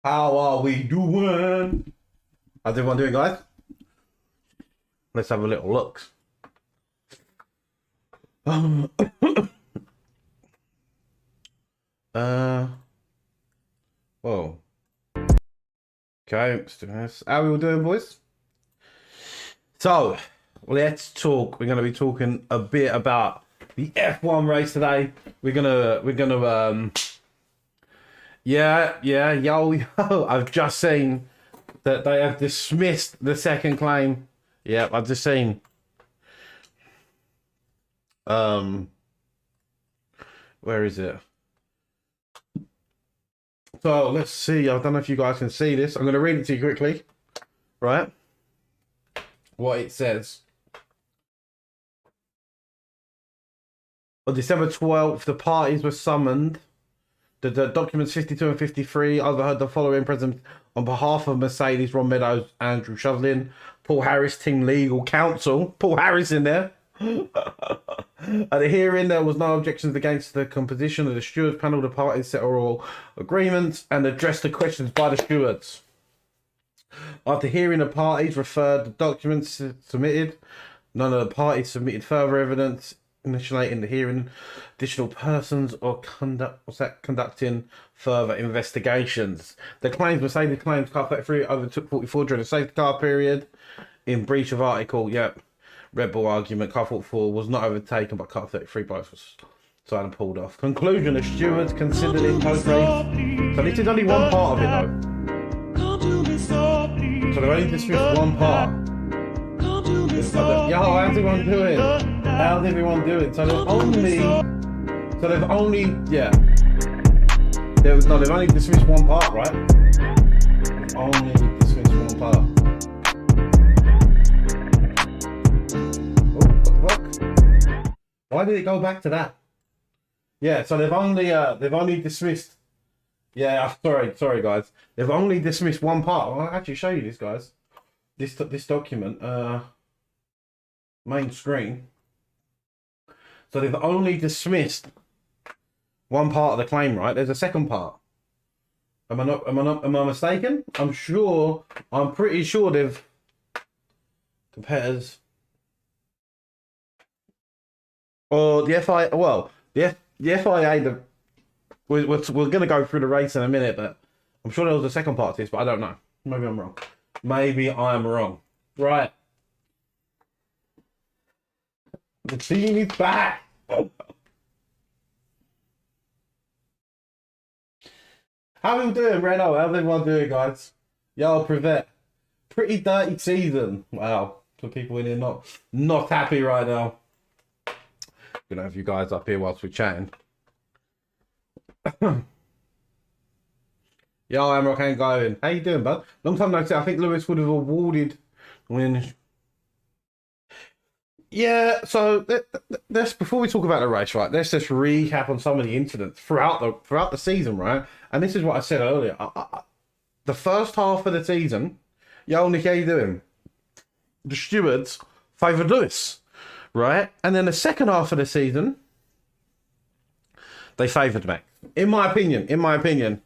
How are we doing? How's everyone doing, guys? Let's have a little look. Whoa. Okay, let's do this. How are we all doing, boys? So, let's talk. We're going to be talking a bit about the F1 race today. Yo. I've just seen that they have dismissed the second claim. Yeah, I've just seen. Where is it? So let's see. I don't know if you guys can see this. I'm going to read it to you quickly, right? What it says. On December 12th, the parties were summoned. The documents 52 and 53 overheard the following present on behalf of Mercedes, Ron Meadows, Andrew Shovlin, Paul Harris, Team Legal Counsel. Paul Harris in there. At the hearing, there was no objections against the composition of the stewards panel. The parties set oral agreements and addressed the questions by the stewards. After hearing, the parties referred the documents submitted. None of the parties submitted further evidence initiating the hearing. Additional persons or conducting further investigations. The claims Mercedes claims car 33 overtook 44 during the safety car period in breach of article. Yep. Red Bull argument, car 44 was not overtaken by car 33, both was signed and pulled off. Conclusion, the stewards considered it post-race. So this is only one part of it though. So they've only dismissed one part. Yo, how's everyone doing? How's everyone doing? So they've only dismissed one part, right? They've only dismissed one part. Why did it go back to that? Yeah, so they've only dismissed. Yeah, sorry guys. They've only dismissed one part. I'll actually show you this, guys. This document, main screen. So they've only dismissed one part of the claim, right? There's a second part. Am I mistaken? I'm pretty sure they've competitors. Or the FIA, well, the FIA, we're going to go through the race in a minute, but I'm sure there was a second part to this, but I don't know. Maybe I'm wrong. Maybe I'm wrong. Right. The team is back. How are we doing, Reno? How's everyone doing, guys? Yo, Privet. Pretty dirty season. Wow. For people in here not happy right now. Gonna have you guys up here whilst we're chatting. Yo, Amrock ain't going. How you doing, bud? Long time no see. I think Lewis would have awarded when. Yeah, so let's before we talk about the race, right? Let's just recap on some of the incidents throughout the season, right? And this is what I said earlier. The first half of the season, yo, Nick, how you doing? The stewards favoured Lewis. Right, and then the second half of the season, they favoured Max. In my opinion.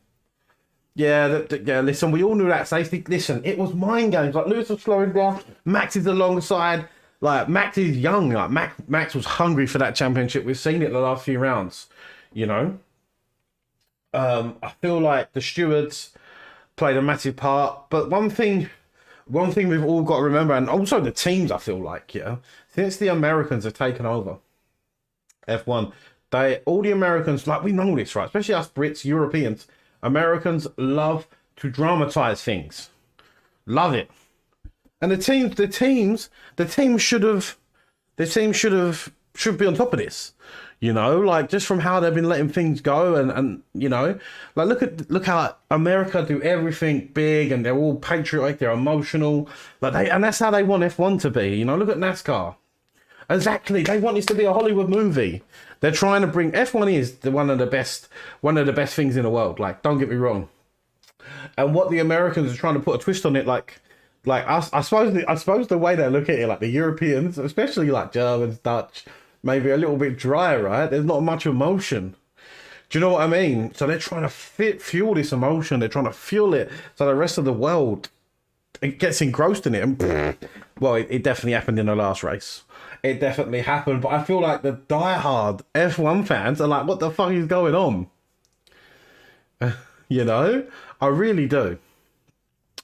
Yeah, listen, we all knew that safety. Listen, it was mind games. Like Lewis was slowing down, Max is alongside. Like Max is young. Like Max was hungry for that championship. We've seen it the last few rounds. You know, I feel like the stewards played a massive part. But one thing we've all got to remember, and also the teams, I feel like, yeah, since the Americans have taken over F1, all the Americans, like we know this, right? Especially us Brits, Europeans, Americans love to dramatize things. Love it. And the teams should be on top of this. You know, like just from how they've been letting things go and you know, like look how America do everything big and they're all patriotic, they're emotional, like and that's how they want F1 to be. You know, look at NASCAR. Exactly, they want this to be a Hollywood movie. They're trying to bring F1 is one of the best things in the world. Like, don't get me wrong. And what the Americans are trying to put a twist on it, like I suppose the way they look at it, like the Europeans, especially like Germans, Dutch. Maybe a little bit dry, right? There's not much emotion. Do you know what I mean? So they're trying to fuel this emotion. They're trying to fuel it so the rest of the world it gets engrossed in it. And well, it definitely happened in the last race. It definitely happened. But I feel like the diehard F1 fans are like, what the fuck is going on? You know? I really do.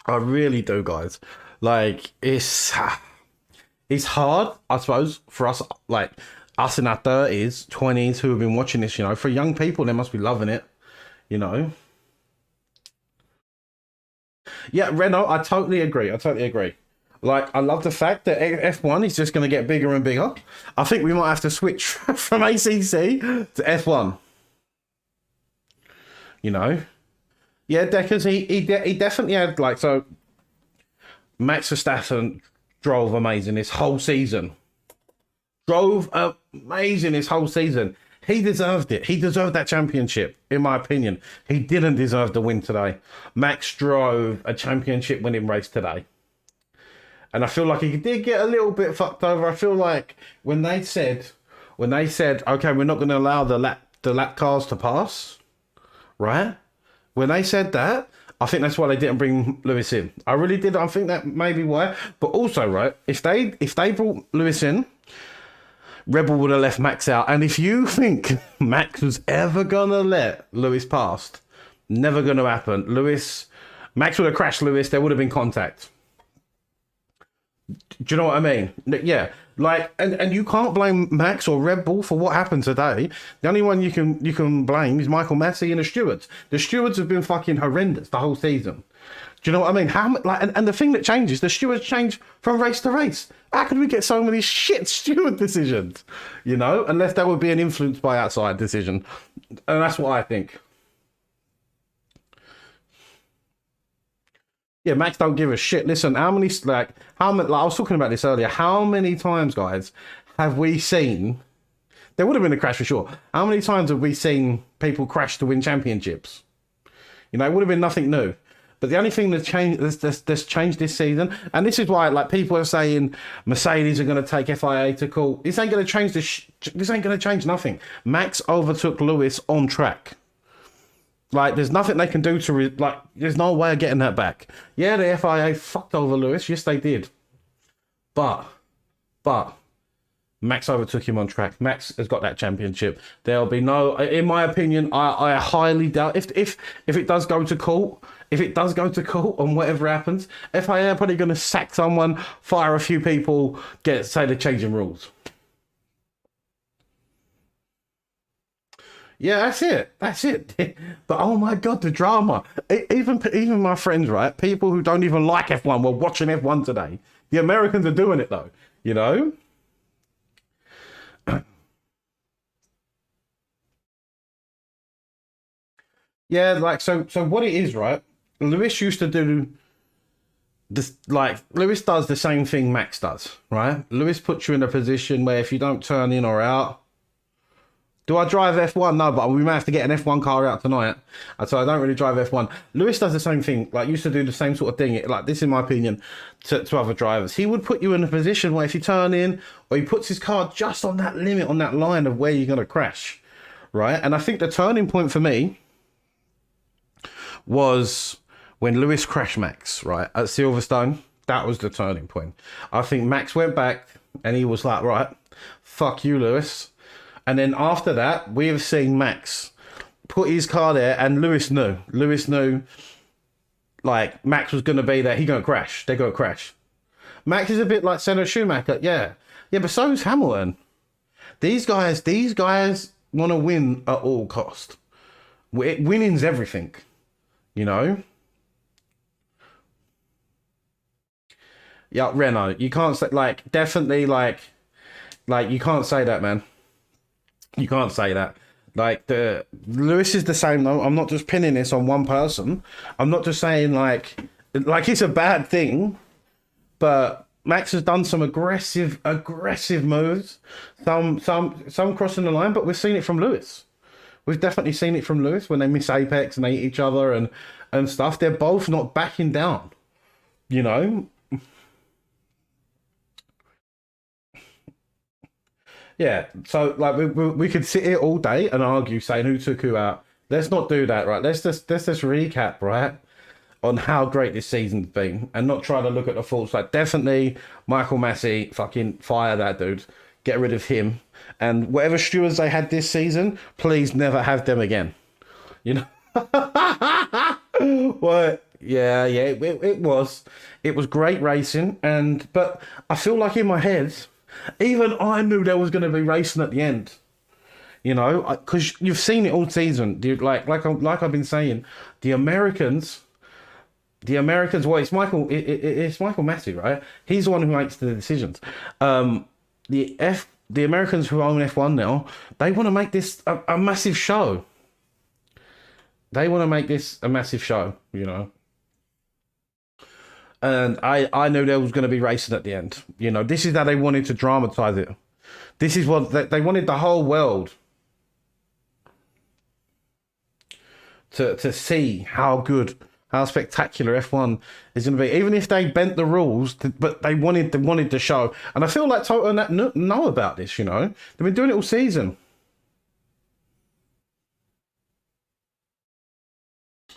I really do, guys. Like, it's hard, I suppose, for us, like, us in our 30s, 20s who have been watching this, you know. For young people, they must be loving it, you know. Yeah, Renault, I totally agree. I totally agree. Like, I love the fact that F1 is just going to get bigger and bigger. I think we might have to switch from ACC to F1. You know? Yeah, Deckers, he definitely had, like, so Max Verstappen drove amazing this whole season. Drove amazing this whole season. He deserved it. He deserved that championship, in my opinion. He didn't deserve the win today. Max drove a championship winning race today. And I feel like he did get a little bit fucked over. I feel like when they said, okay, we're not going to allow the lap cars to pass, right? When they said that, I think that's why they didn't bring Lewis in. I really did. I think that may be why. But also, right, if they brought Lewis in, Red Bull would have left Max out. And if you think Max was ever going to let Lewis past, never going to happen. Max would have crashed Lewis. There would have been contact. Do you know what I mean? Yeah. Like, and you can't blame Max or Red Bull for what happened today. The only one you can blame is Michael Massey and the stewards. The stewards have been fucking horrendous the whole season. Do you know what I mean? And the thing that changes, the stewards change from race to race. How could we get so many shit steward decisions? You know, unless that would be an influence by outside decision, and that's what I think. Yeah, Max don't give a shit. Listen, I was talking about this earlier. How many times, guys, have we seen? There would have been a crash for sure. How many times have we seen people crash to win championships? You know, it would have been nothing new. But the only thing that's changed this season, and this is why, like, people are saying Mercedes are going to take FIA to court. This ain't going to change this ain't going to change nothing. Max overtook Lewis on track. Like, there's nothing they can do to there's no way of getting that back. Yeah, the FIA fucked over Lewis. Yes, they did. But Max overtook him on track. Max has got that championship. There'll be no, in my opinion, I highly doubt if it does go to court. If it does go to court and whatever happens, FIA are probably going to sack someone, fire a few people, say they're changing rules. Yeah, that's it. But oh my God, the drama. Even my friends, right? People who don't even like F1 were watching F1 today. The Americans are doing it though, you know? Yeah, like, so what it is, right? Lewis used to do this, like, Lewis does the same thing Max does, right? Lewis puts you in a position where if you don't turn in or out, do I drive F1? No, but we may have to get an F1 car out tonight. So I don't really drive F1. Lewis does the same thing, like, used to do the same sort of thing, like this, in my opinion, to other drivers. He would put you in a position where if you turn in, or he puts his car just on that limit, on that line of where you're going to crash, right? And I think the turning point for me was when Lewis crashed Max, right, at Silverstone. That was the turning point. I think Max went back and he was like, right, fuck you, Lewis. And then after that, we have seen Max put his car there, and Lewis knew, like, Max was going to be there. He's going to crash. They're going to crash. Max is a bit like Senna Schumacher. Yeah, but so is Hamilton. These guys want to win at all cost. Winning's everything, you know? Yeah, Renault, you can't say, like, definitely, like, you can't say that, man. You can't say that. Like, the Lewis is the same though. I'm not just pinning this on one person. I'm not just saying like it's a bad thing, but Max has done some aggressive moves. Some crossing the line, but we've seen it from Lewis. We've definitely seen it from Lewis when they miss apex and they hit each other and stuff. They're both not backing down, you know. Yeah, so like we could sit here all day and argue saying who took who out. Let's not do that, right? Let's just recap, right, on how great this season's been, and not try to look at the faults. Like definitely Michael Massey, fucking fire that dude, get rid of him, and whatever stewards they had this season, please never have them again. You know. Well, yeah, it was great racing, but I feel like in my head, even I knew there was going to be racing at the end. You know, because you've seen it all season, dude. Like I've been saying, the Americans. Well, it's Michael Massey, right? He's the one who makes the decisions. The Americans who own F1 now, they want to make this a massive show. They want to make this a massive show, you know. And I knew there was going to be racing at the end. You know, this is how they wanted to dramatize it. This is what they wanted the whole world to see how good, how spectacular F1 is going to be. Even if they bent the rules, but they wanted the show. And I feel like Toto and that know about this, you know. They've been doing it all season.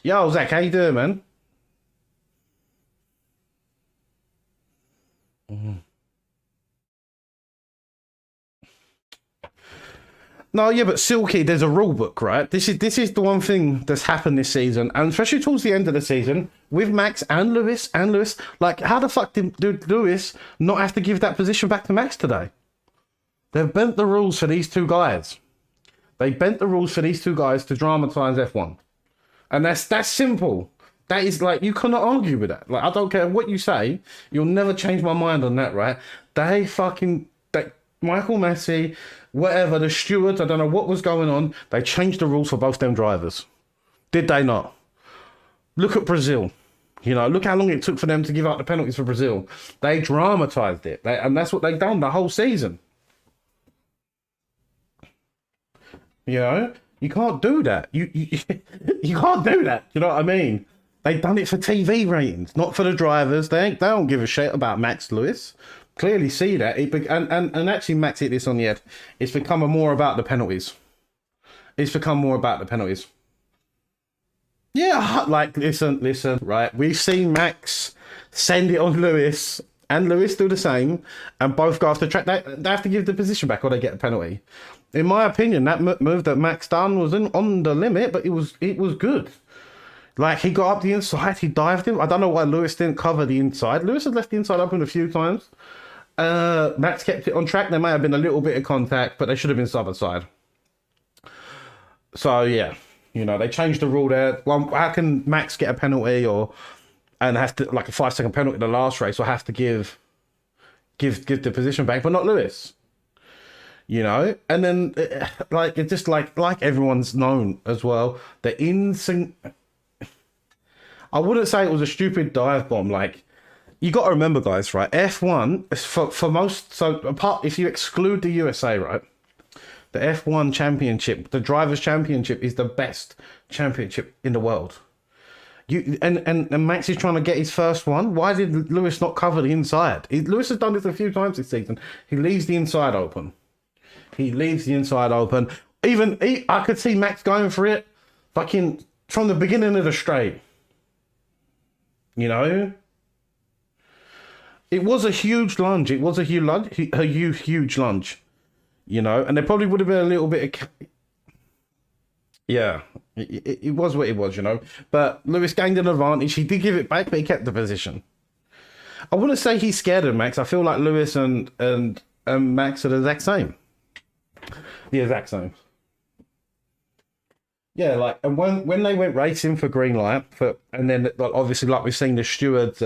Yo, Zach, how you doing, man? Mhm. No, yeah, but Silky, there's a rule book, right? This is the one thing that's happened this season, and especially towards the end of the season with Max and Lewis. Like, how the fuck did Lewis not have to give that position back to Max today? They've bent the rules for these two guys. They bent the rules for these two guys to dramatize F1, and that's simple. That is like, you cannot argue with that. Like, I don't care what you say, you'll never change my mind on that, right? Michael Massey, whatever, the stewards, I don't know what was going on. They changed the rules for both them drivers. Did they not? Look at Brazil. You know, look how long it took for them to give out the penalties for Brazil. They dramatized it. And that's what they've done the whole season. You know, you can't do that. You you can't do that. You know what I mean? They've done it for TV ratings, not for the drivers. They don't give a shit about Max Lewis. Clearly see that. And actually Max hit this on the head. It's become more about the penalties. It's become more about the penalties. Yeah, like, listen, right? We've seen Max send it on Lewis, and Lewis do the same, and both go off the track. They have to give the position back or they get a penalty. In my opinion, that move that Max done was on the limit, but it was good. Like, he got up the inside, he dived him. I don't know why Lewis didn't cover the inside. Lewis has left the inside open a few times. Max kept it on track. There may have been a little bit of contact, but they should have been side by side. So, yeah. You know, they changed the rule there. Well, how can Max get a penalty and have to, like, a 5-second penalty in the last race, or have to give the position back, but not Lewis? You know, and then like, it's just like everyone's known as well. I wouldn't say it was a stupid dive bomb. Like, you got to remember, guys, right? F1 is for most. So apart, if you exclude the USA, right? The F1 championship, the drivers' championship, is the best championship in the world. And Max is trying to get his first one. Why did Lewis not cover the inside? Lewis has done this a few times this season. He leaves the inside open. I could see Max going for it, fucking from the beginning of the straight. You know, it was a huge lunge. Huge lunge. You know, and there probably would have been a little bit of. Yeah, it was what it was, you know. But Lewis gained an advantage. He did give it back, but he kept the position. I wouldn't say he's scared of Max. I feel like Lewis and Max are the exact same. The exact same. Yeah, like, and when they went racing for green light, and then, like, obviously, like we've seen the stewards,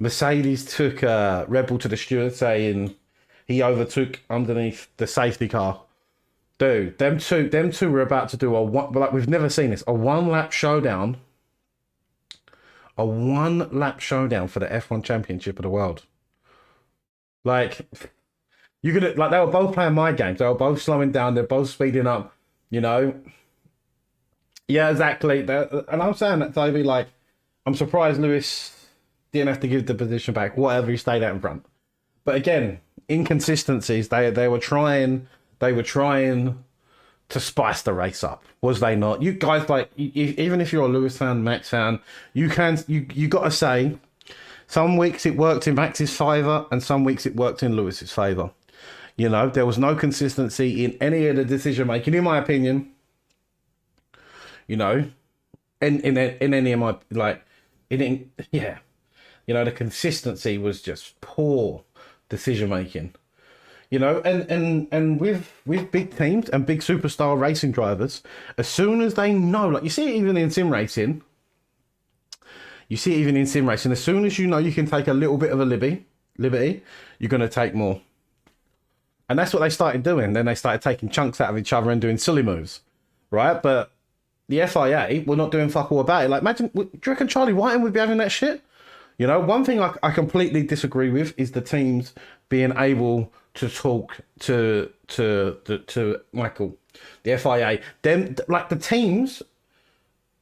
Mercedes took Red Bull to the steward, saying he overtook underneath the safety car. Dude, them two were about to do like, we've never seen this, a one-lap showdown. A one-lap showdown for the F1 Championship of the world. Like, you're gonna, like, they were both playing my games. They were both slowing down. They're both speeding up. You know. Yeah, exactly. And I'm saying that, Toby. Like, I'm surprised Lewis didn't have to give the position back, whatever, he stayed out in front. But again, inconsistencies, they were trying to spice the race up, was they not? You guys, like, even if you're a Lewis fan, Max fan, you got to say, some weeks it worked in Max's favour and some weeks it worked in Lewis's favour. You know, there was no consistency in any of the decision making, in my opinion. You know, in any of my, like, yeah, you know, the consistency was just poor decision making. You know, and with big teams and big superstar racing drivers, as soon as they know, like, you see it even in sim racing. You see it even in sim racing. As soon as you know you can take a little bit of a liberty, you're going to take more. And that's what they started doing. Then they started taking chunks out of each other and doing silly moves, right? But the FIA were not doing fuck all about it. Like, imagine, do you reckon Charlie Whiting would be having that shit? You know, one thing I completely disagree with is the teams being able to talk to Michael, the FIA. Them, like, the teams,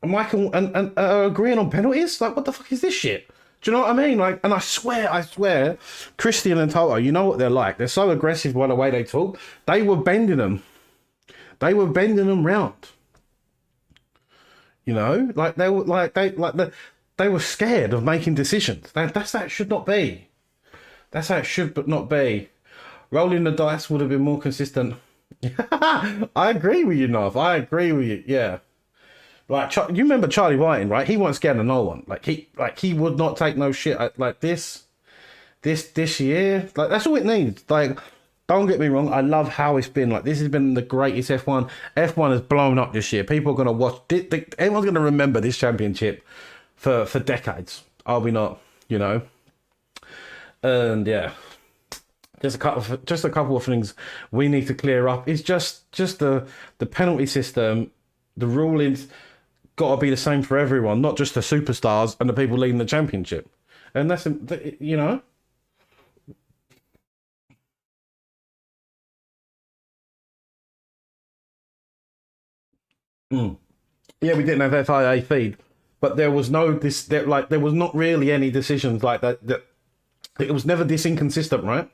Michael and agreeing on penalties. Like, what the fuck is this shit? Do you know what I mean? Like, and I swear, Christian and Toto, you know what they're like. They're so aggressive by the way they talk. They were bending them. They were bending them round. You know, like they were scared of making decisions. That should not be. That's how it should but not be. Rolling the dice would have been more consistent. I agree with you, Nov. I agree with you. Yeah. Like, you remember Charlie Whiting, right? He wasn't scared of no one. Like he would not take no shit. Like this year. Like, that's all it needs. Like, don't get me wrong. I love how it's been. Like, this has been the greatest F1. F1 has blown up this year. People are gonna watch. Everyone's gonna remember this championship for decades. Are we not? You know. And yeah, just a couple of things we need to clear up. It's just the penalty system, the rulings got to be the same for everyone, not just the superstars and the people leading the championship. And that's, you know. Yeah, we didn't have FIA feed, but there was no there was not really any decisions like that. It was never this inconsistent, right?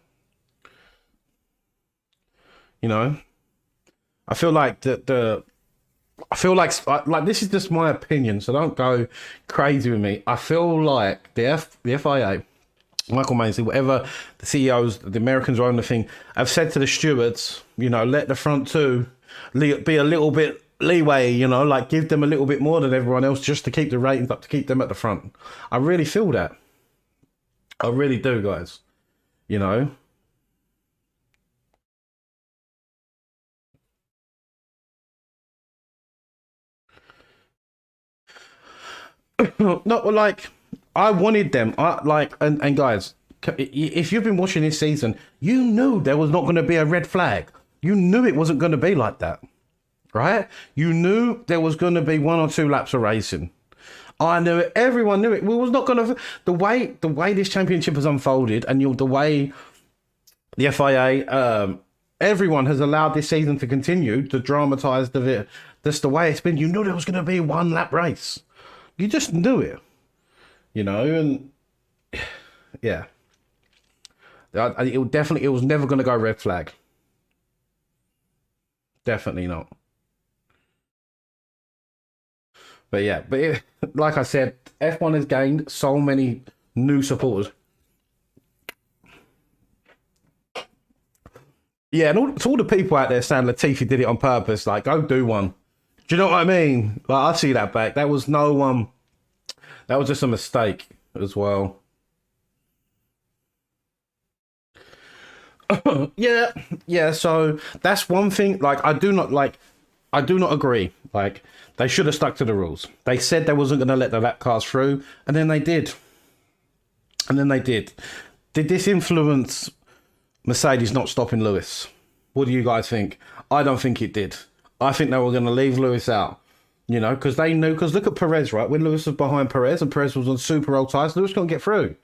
You know, I feel like I feel like this is just my opinion, so don't go crazy with me. I feel like the FIA, Michael Maisley, whatever the CEOs, the Americans who own the thing, have said to the stewards, you know, let the front two be a little bit leeway, you know, like give them a little bit more than everyone else just to keep the ratings up, to keep them at the front. I really feel that. I really do, guys. You know. No, like, I wanted them. And guys, if you've been watching this season, you knew there was not going to be a red flag. You knew it wasn't going to be like that, right? You knew there was going to be 1 or 2 laps of racing. I knew it. Everyone knew it. We was not going to. The way this championship has unfolded, and the way the FIA, everyone has allowed this season to continue to dramatise that's the way it's been. You knew there was going to be 1 lap race. You just knew it, you know, and yeah, it was never going to go red flag. Definitely not. But yeah, like I said, F1 has gained so many new supporters. Yeah, and to all the people out there saying Latifi did it on purpose, like, go do one. Do you know what I mean? Like, I see that back. That was that was just a mistake as well. yeah. So that's one thing. Like, I do not agree. Like, they should have stuck to the rules. They said they wasn't going to let the lap cars through, and then they did. Did this influence Mercedes not stopping Lewis? What do you guys think? I don't think it did. I think they were going to leave Lewis out, you know, because they knew. Because look at Perez, right? When Lewis was behind Perez and Perez was on super old tyres, Lewis couldn't get through.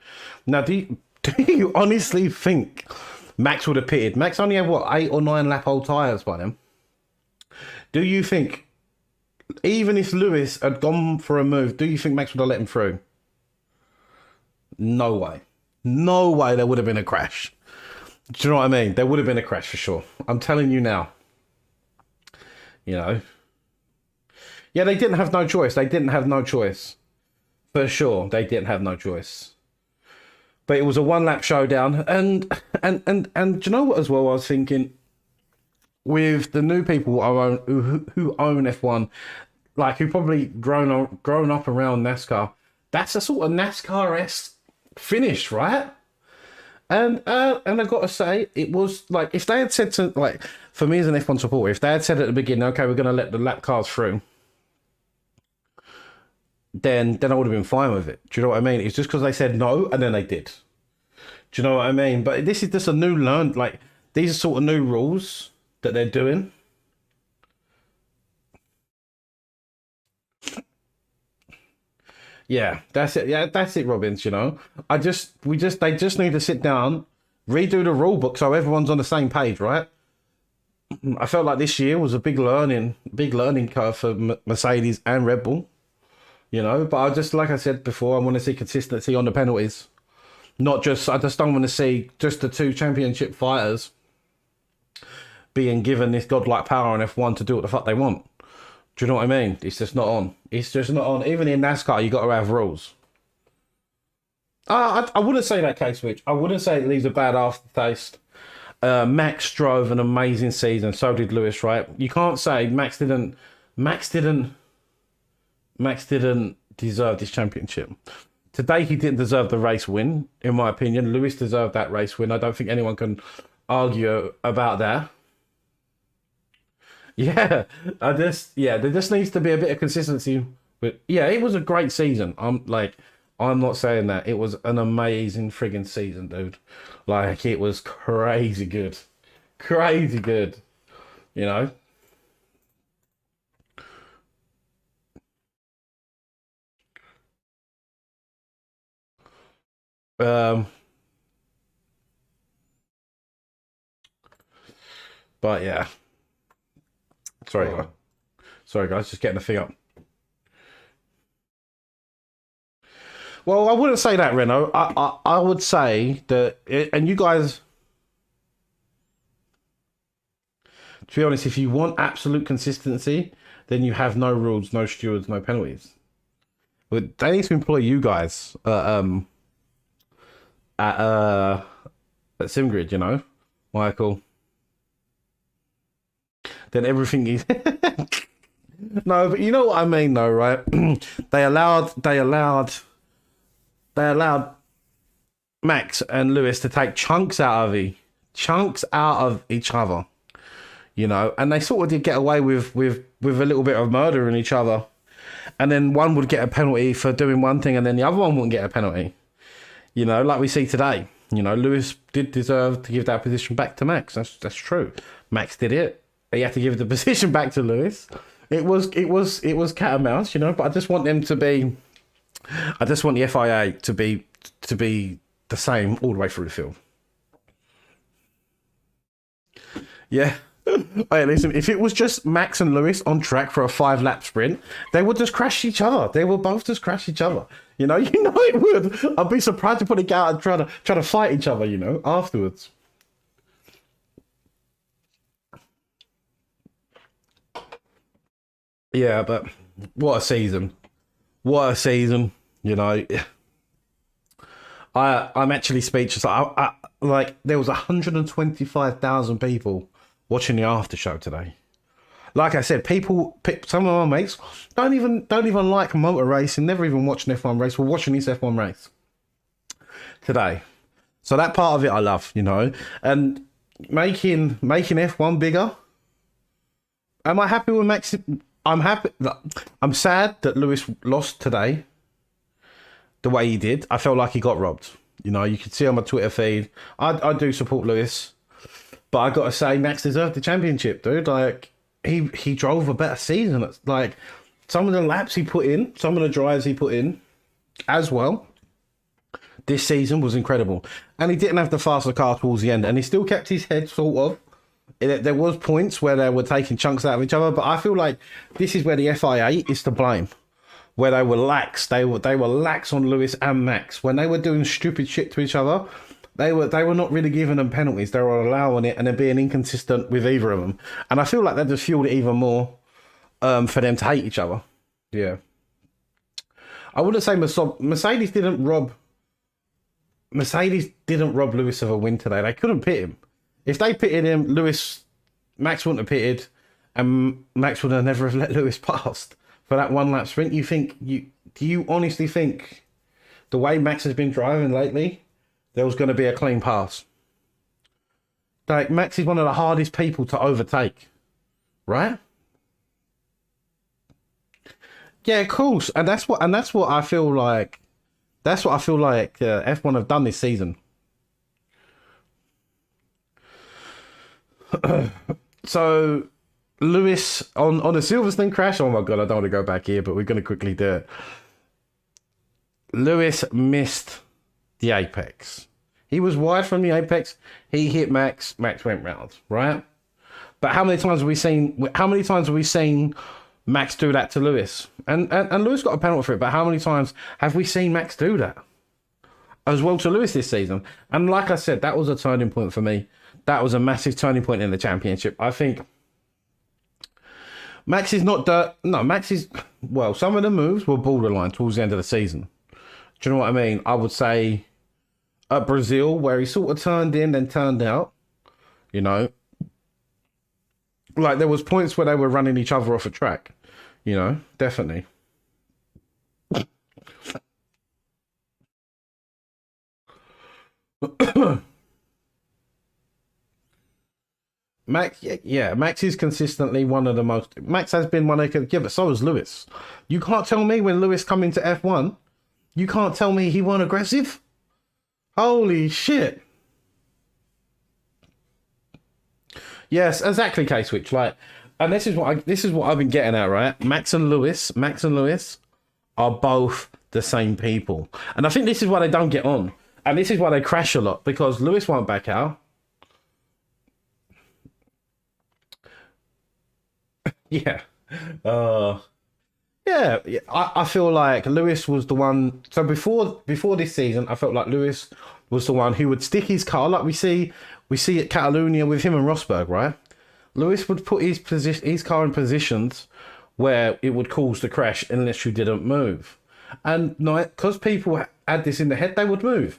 Now, do you honestly think Max would have pitted? Max only had, what, 8 or 9 lap old tyres by them. Do you think, even if Lewis had gone for a move, do you think Max would have let him through? No way. No way there would have been a crash. Do you know what I mean? There would have been a crash for sure. I'm telling you now. You know. Yeah, they didn't have no choice. They didn't have no choice. For sure, they didn't have no choice. But it was a one-lap showdown. And do you know what as well I was thinking? With the new people who own F1, like who probably grown up around NASCAR, that's a sort of NASCAR-esque finish, right? And I got to say, it was like, if they had said to, like, for me as an F1 supporter, if they had said at the beginning, okay, we're going to let the lap cars through, then I would have been fine with it. Do you know what I mean? It's just because they said no, and then they did. Do you know what I mean? But this is just a new like, these are sort of new rules that they're doing. Yeah, that's it. Yeah, that's it, Robbins, you know. They just need to sit down, redo the rule book so everyone's on the same page, right? I felt like this year was a big learning curve for Mercedes and Red Bull, you know. But I just, like I said before, I want to see consistency on the penalties. I just don't want to see just the two championship fighters being given this godlike power on F1 to do what the fuck they want. Do you know what I mean? It's just not on. It's just not on. Even in NASCAR, you got to have rules. I wouldn't say that, K-Switch. I wouldn't say it leaves a bad aftertaste. Max drove an amazing season. So did Lewis, right? You can't say Max didn't deserve this championship. Today, he didn't deserve the race win, in my opinion. Lewis deserved that race win. I don't think anyone can argue about that. Yeah, there just needs to be a bit of consistency. But yeah, it was a great season. I'm not saying that. It was an amazing friggin' season, dude. Like, it was crazy good. Crazy good. You know? But yeah. Sorry guys, just getting the thing up. Well, I wouldn't say that, Renault. I would say that, and you guys, to be honest, if you want absolute consistency, then you have no rules, no stewards, no penalties. But they need to employ you guys at SimGrid, you know, Michael. Then everything is no, but you know what I mean, though, right? They allowed Max and Lewis to take chunks out of each other, you know, and they sort of did get away with a little bit of murder in each other, and then one would get a penalty for doing one thing, and then the other one wouldn't get a penalty, you know, like we see today. You know, Lewis did deserve to give that position back to Max. That's true. Max did it. He had to give the position back to Lewis. It was cat and mouse, you know. But I just want the FIA to be the same all the way through the field. Yeah. Hey, listen, if it was just Max and Lewis on track for a 5-lap sprint, they would just crash each other. They would both just crash each other. You know it would. I'd be surprised if they go out and try to fight each other, you know, afterwards. Yeah, but what a season. What a season, you know. I'm actually speechless. Like, there was 125,000 people watching the after show today. Like I said, some of my mates don't even like motor racing, never even watched an F1 race. We're watching this F1 race today. So that part of it I love, you know. And making F1 bigger. Am I happy with Max? I'm happy. I'm sad that Lewis lost today the way he did. I felt like he got robbed. You know, you could see on my Twitter feed. I do support Lewis, but I got to say, Max deserved the championship, dude. Like, he drove a better season. It's like, some of the laps he put in, some of the drives he put in as well, this season was incredible. And he didn't have the faster car towards the end, and he still kept his head sort of. There was points where they were taking chunks out of each other, but I feel like this is where the FIA is to blame. where they were lax. They were lax on Lewis and Max when they were doing stupid shit to each other. They were not really giving them penalties. They were allowing it and then being inconsistent with either of them. And I feel like that just fueled it even more for them to hate each other. Yeah. I wouldn't say Mercedes didn't rob Lewis of a win today. They couldn't pit him. If they pitted him, Max wouldn't have pitted, and Max would have never have let Lewis past for that one lap sprint. Do you honestly think the way Max has been driving lately, there was going to be a clean pass? Like, Max is one of the hardest people to overtake, right? Yeah, of course, and that's what I feel like. That's what I feel like F1 have done this season. So Lewis on a Silverstone crash. Oh my god, I don't want to go back here, but we're going to quickly do it. Lewis missed the apex. He was wide from the apex. He hit Max. Max went round, right? But how many times have we seen Max do that to Lewis? And Lewis got a penalty for it, but how many times have we seen Max do that as well to Lewis this season? And like I said, that was a turning point for me. That was a massive turning point in the championship. I think Max is not dirt. No, Max is, well, some of the moves were borderline towards the end of the season. Do you know what I mean? I would say at Brazil, where he sort of turned in then turned out, you know, like there was points where they were running each other off a track, you know, definitely. Max, yeah, Max is consistently one of the most. Max has been one of the. Yeah, but so is Lewis. You can't tell me when Lewis come into F1, you can't tell me he weren't aggressive. Holy shit! Yes, exactly, K-Switch. Like, and this is what I've been getting at, right? Max and Lewis are both the same people, and I think this is why they don't get on, and this is why they crash a lot, because Lewis won't back out. Yeah. Yeah. I feel like Lewis was the one. So before this season, I felt like Lewis was the one who would stick his car, like we see at Catalonia with him and Rosberg, right? Lewis would put his car in positions where it would cause the crash unless you didn't move. And because people had this in their head, they would move.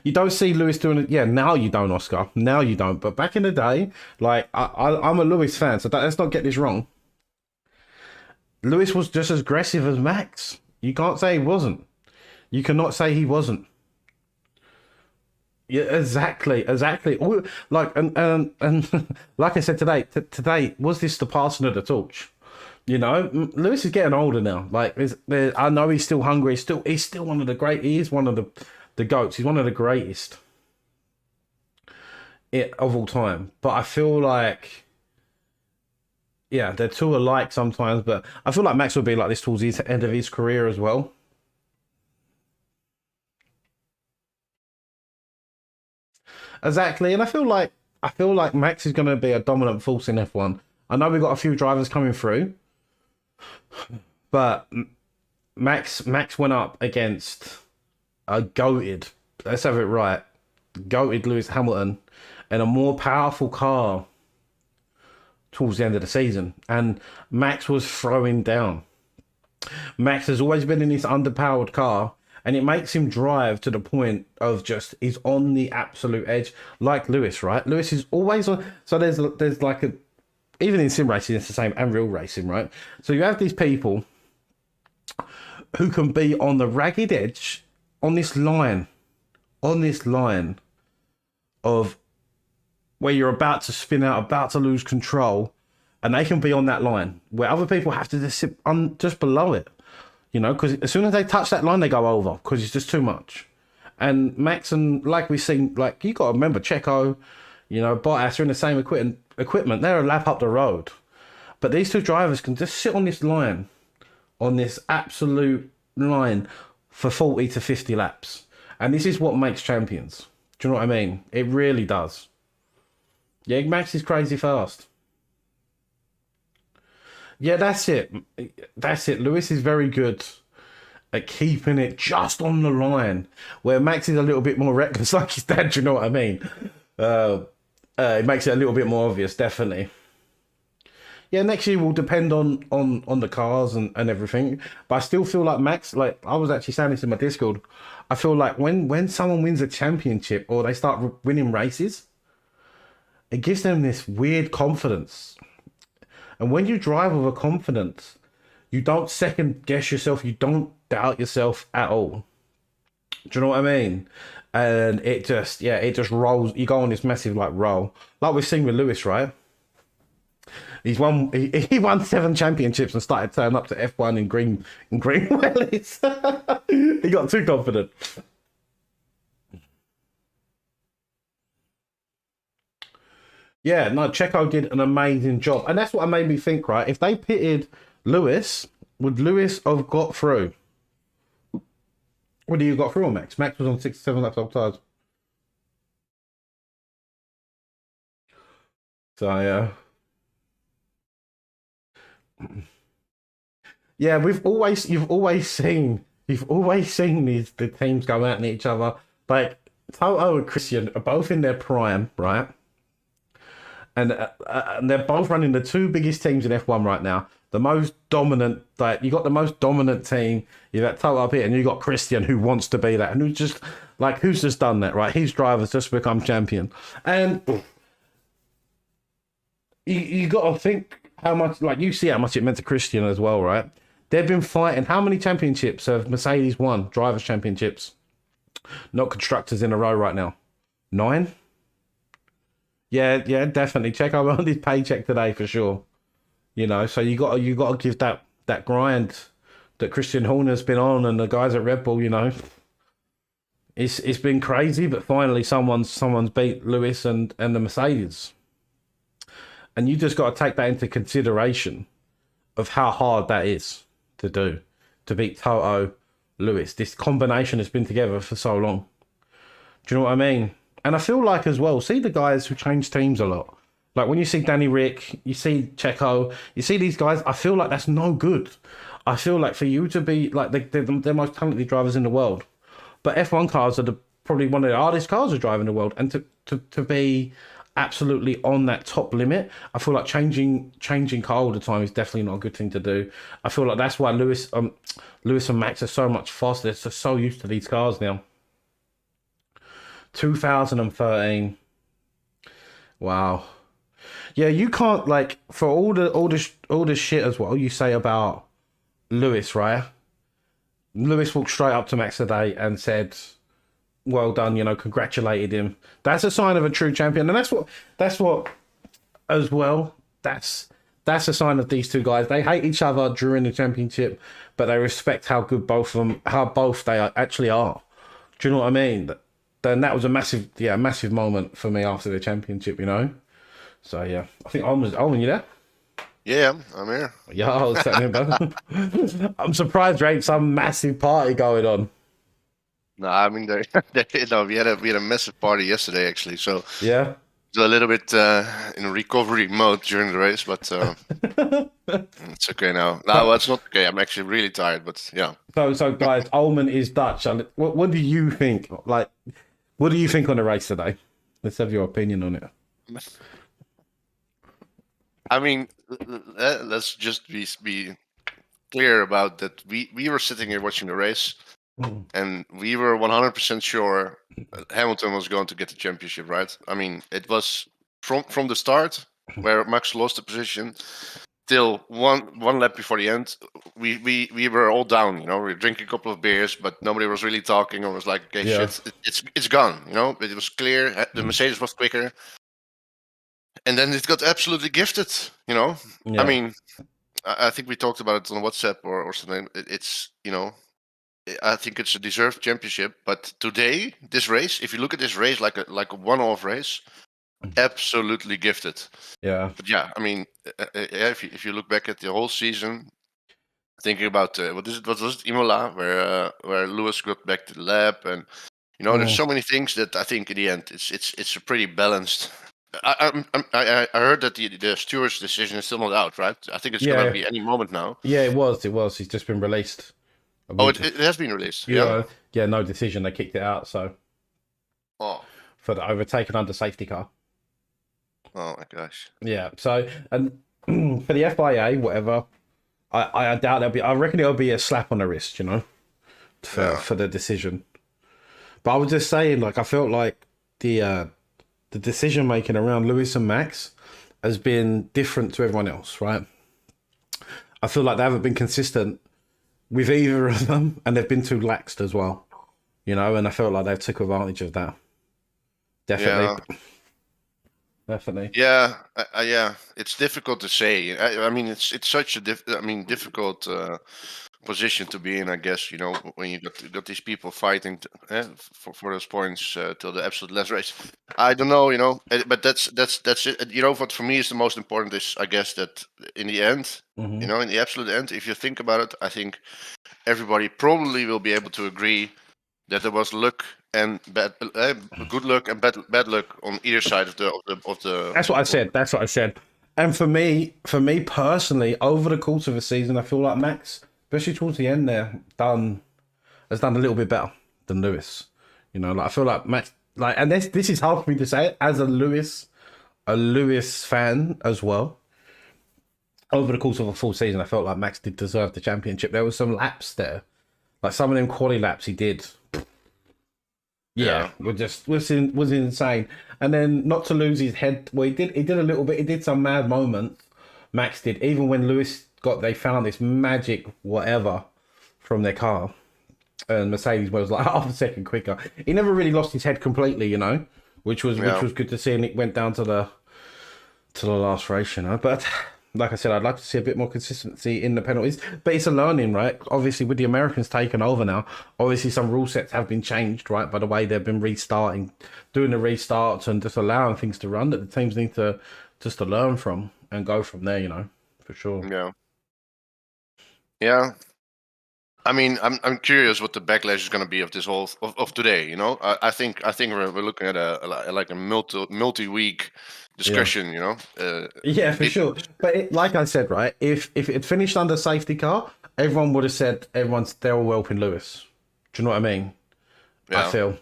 You don't see Lewis doing it. Yeah, now you don't, Oscar. Now you don't. But back in the day, like, I'm a Lewis fan, so let's not get this wrong. Lewis was just as aggressive as Max. You can't say he wasn't. You cannot say he wasn't. Yeah, exactly. Like, and like I said today, was this the passing of the torch? You know, Lewis is getting older now. Like, I know he's still hungry. He's still one of the great. He is one of the GOATs. He's one of the greatest of all time. But I feel like, yeah, they're two alike sometimes. But I feel like Max will be like this towards the end of his career as well. Exactly, and I feel like Max is going to be a dominant force in F1. I know we've got a few drivers coming through, but Max went up against a goated, let's have it right, goated Lewis Hamilton and a more powerful car towards the end of the season, and Max was throwing down. Max has always been in this underpowered car, and it makes him drive to the point of just, he's on the absolute edge, like Lewis, right? Lewis is always on. So there's like a, even in sim racing, it's the same, and real racing, right? So you have these people who can be on the ragged edge, on this line of where you're about to spin out, about to lose control, and they can be on that line where other people have to just sit just below it. You know, because as soon as they touch that line, they go over because it's just too much. And Max and, like we've seen, like, you got to remember, Checo, you know, Bottas are in the same equipment. They're a lap up the road. But these two drivers can just sit on this line, on this absolute line for 40 to 50 laps. And this is what makes champions. Do you know what I mean? It really does. Yeah, Max is crazy fast. Yeah, that's it. That's it. Lewis is very good at keeping it just on the line, where Max is a little bit more reckless, like his dad. Do you know what I mean? It makes it a little bit more obvious, definitely. Yeah, next year will depend on the cars and everything. But I still feel like Max, like I was actually saying this in my Discord, I feel like when someone wins a championship or they start winning races, it gives them this weird confidence. And when you drive with a confidence, you don't second guess yourself, you don't doubt yourself at all. Do you know what I mean? And it just rolls. You go on this massive like roll, like we've seen with Lewis, right? He won 7 championships and started turning up to F1 in green wellies. He got too confident. Yeah, no, Checo did an amazing job, and that's what made me think. Right, if they pitted Lewis, would Lewis have got through? What do you got through on Max? Max was on 67 laps off tires. So yeah. Yeah, you've always seen the teams go out at each other. Like Toto and Christian are both in their prime, right? And they're both running the 2 biggest teams in F1 right now. The most dominant, like you got the most dominant team. You got Toto up here, and you got Christian who wants to be that, and who's just done that, right? His driver's just become champion, and you got to think how much, like you see how much it meant to Christian as well, right? They've been fighting. How many championships have Mercedes won? Drivers' championships, not constructors, in a row right now. 9. Yeah, definitely. Check out on his paycheck today for sure. You know, so you got to give that grind that Christian Horner's been on, and the guys at Red Bull. You know, it's been crazy, but finally someone's beat Lewis and the Mercedes, and you just got to take that into consideration of how hard that is to do, to beat Toto, Lewis. This combination has been together for so long. Do you know what I mean? And I feel like as well, see the guys who change teams a lot. Like when you see Danny Rick, you see Checo, you see these guys, I feel like that's no good. I feel like for you to be like they're the most talented drivers in the world. But F1 cars are probably one of the hardest cars to drive in the world. And to be absolutely on that top limit, I feel like changing car all the time is definitely not a good thing to do. I feel like that's why Lewis and Max are so much faster. They're so used to these cars now. 2013. Wow. Yeah, you can't, like, for all the shit as well you say about Lewis, right? Lewis walked straight up to Max today and said, "Well done," you know, congratulated him. That's a sign of a true champion, and that's what as well. That's a sign of these 2 guys. They hate each other during the championship, but they respect how good both they actually are. Do you know what I mean? Then that was a massive moment for me after the championship, you know. So yeah, I think Owen, you there? Yeah, I'm here. Yeah, I was sitting here, I'm surprised there ain't some massive party going on. No, I mean, we had a massive party yesterday actually, so Yeah. it's a little bit in recovery mode during the race, but it's okay now. No, well, it's not okay. I'm actually really tired, but yeah. So guys, Ullman is Dutch. What do you think? Like, what do you think on the race today? Let's have your opinion on it. I mean, let's just be clear about that. We were sitting here watching the race, and we were 100% sure Hamilton was going to get the championship, right? I mean, it was from the start where Max lost the position till one lap before the end. We were all down, you know. We were drinking a couple of beers, but nobody was really talking, or was like, okay, Yeah. shit, it's gone, you know. It was clear. The Mercedes was quicker. And then it got absolutely gifted, you know. Yeah. I mean, I think we talked about it on WhatsApp or something. It's, you know, I think it's a deserved championship. But today, this race, if you look at this race like a one-off race, absolutely gifted. Yeah. But yeah, I mean, if you look back at the whole season, thinking about what was it, Imola, where Lewis got back to the lap, and you know, there's so many things that I think in the end it's a pretty balanced I heard that the stewards' decision is still not out, right? I think it's gonna Yeah, be any moment now. yeah, it was. It was. He's just been released. Oh, We it has been released. Yeah. yeah, yeah, no decision. They kicked it out. So Oh. for the overtaken under safety car. Oh my gosh. Yeah. So and for the FIA, whatever, I doubt there'll be. I reckon it'll be a slap on the wrist, you know, for the decision. But I was just saying, like, I felt like the decision making around Lewis and Max has been different to everyone else, right? I feel like they haven't been consistent with either of them, and they've been too laxed as well, you know. And I felt like they took advantage of that. Definitely, definitely. Yeah, yeah. It's difficult to say. I mean, it's such a difficult position to be in. I guess when you got these people fighting for those points till the absolute last race. I don't know, but that's it. What for me is the most important is, I guess, that in the end, Mm-hmm. in the absolute end, if you think about it, I think everybody probably will be able to agree that there was luck and good luck and bad luck on either side of the. That's what I said. That's what I said. And for me personally, over the course of a season, I feel like Max, especially towards the end there, has done a little bit better than Lewis. Like I feel like Max, like, and this is hard for me to say as a Lewis fan as well. Over the course of a full season, I felt like Max did deserve the championship. There was some laps there, like some of them quali laps he did. Yeah, was insane. And then not to lose his head. Well, he did a little bit. He did some mad moments. Max did. Even when Lewis they found this magic whatever from their car, and Mercedes was like half a second quicker. He never really lost his head completely, which was good to see. And it went down to the last race, But like I said, I'd like to see a bit more consistency in the penalties. But it's a learning, right? Obviously, with the Americans taking over now, obviously some rule sets have been changed, right? By the way they've been restarting, doing the restarts and just allowing things to run that the teams need to just to learn from and go from there, for sure. Yeah. Yeah. I mean, I'm curious what the backlash is going to be of this whole of today. I think we're looking at a multi-week discussion. Yeah, for sure. But like I said, right, if it finished under safety car, everyone would have said they're all helping Lewis. Do you know what I mean? Yeah. I feel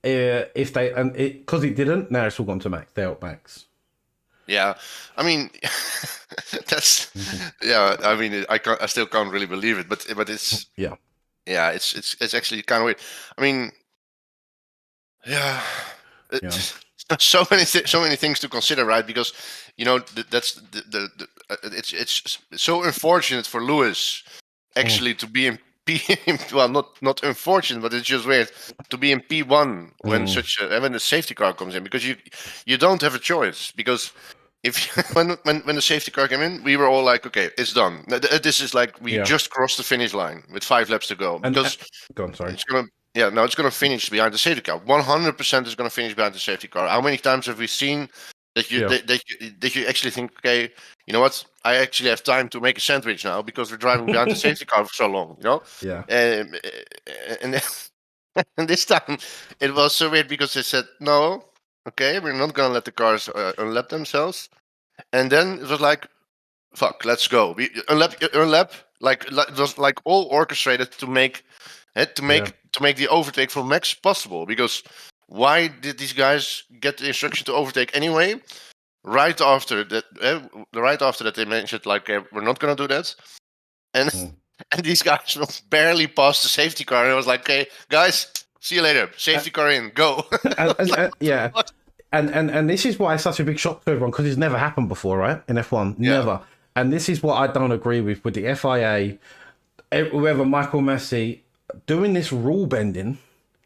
if they because it didn't, now it's all gone to Max. They help Max. Yeah, I mean, that's yeah. I mean, I still can't really believe it, but it's yeah, it's actually kind of weird. I mean, so many things to consider, right? Because that's the it's so unfortunate for Lewis actually to be in P. Well, not unfortunate, but it's just weird to be in P1 when when the safety car comes in, because you don't have a choice. Because if when the safety car came in, we were all like, okay, it's done. This is like we just crossed the finish line with 5 laps to go. Because go on, sorry. It's gonna finish behind the safety car. 100% is gonna finish behind the safety car. How many times have we seen that you actually think, okay, you know what? I actually have time to make a sandwich now because we're driving behind the safety car for so long, Yeah. And this time it was so weird because they said no. Okay, we're not gonna let the cars unlap themselves, and then it was like, "Fuck, let's go." We unlap, like it was like all orchestrated to make the overtake from Max possible. Because why did these guys get the instruction to overtake anyway? Right after that, they mentioned like, "We're not gonna do that," and and these guys will barely pass the safety car, and I was like, "Okay, guys. See you later. Safety car in. Go." Yeah. And this is why it's such a big shock to everyone, because it's never happened before, right? In F1. Never. And this is what I don't agree with the FIA, whoever, Michael Massey, doing this rule bending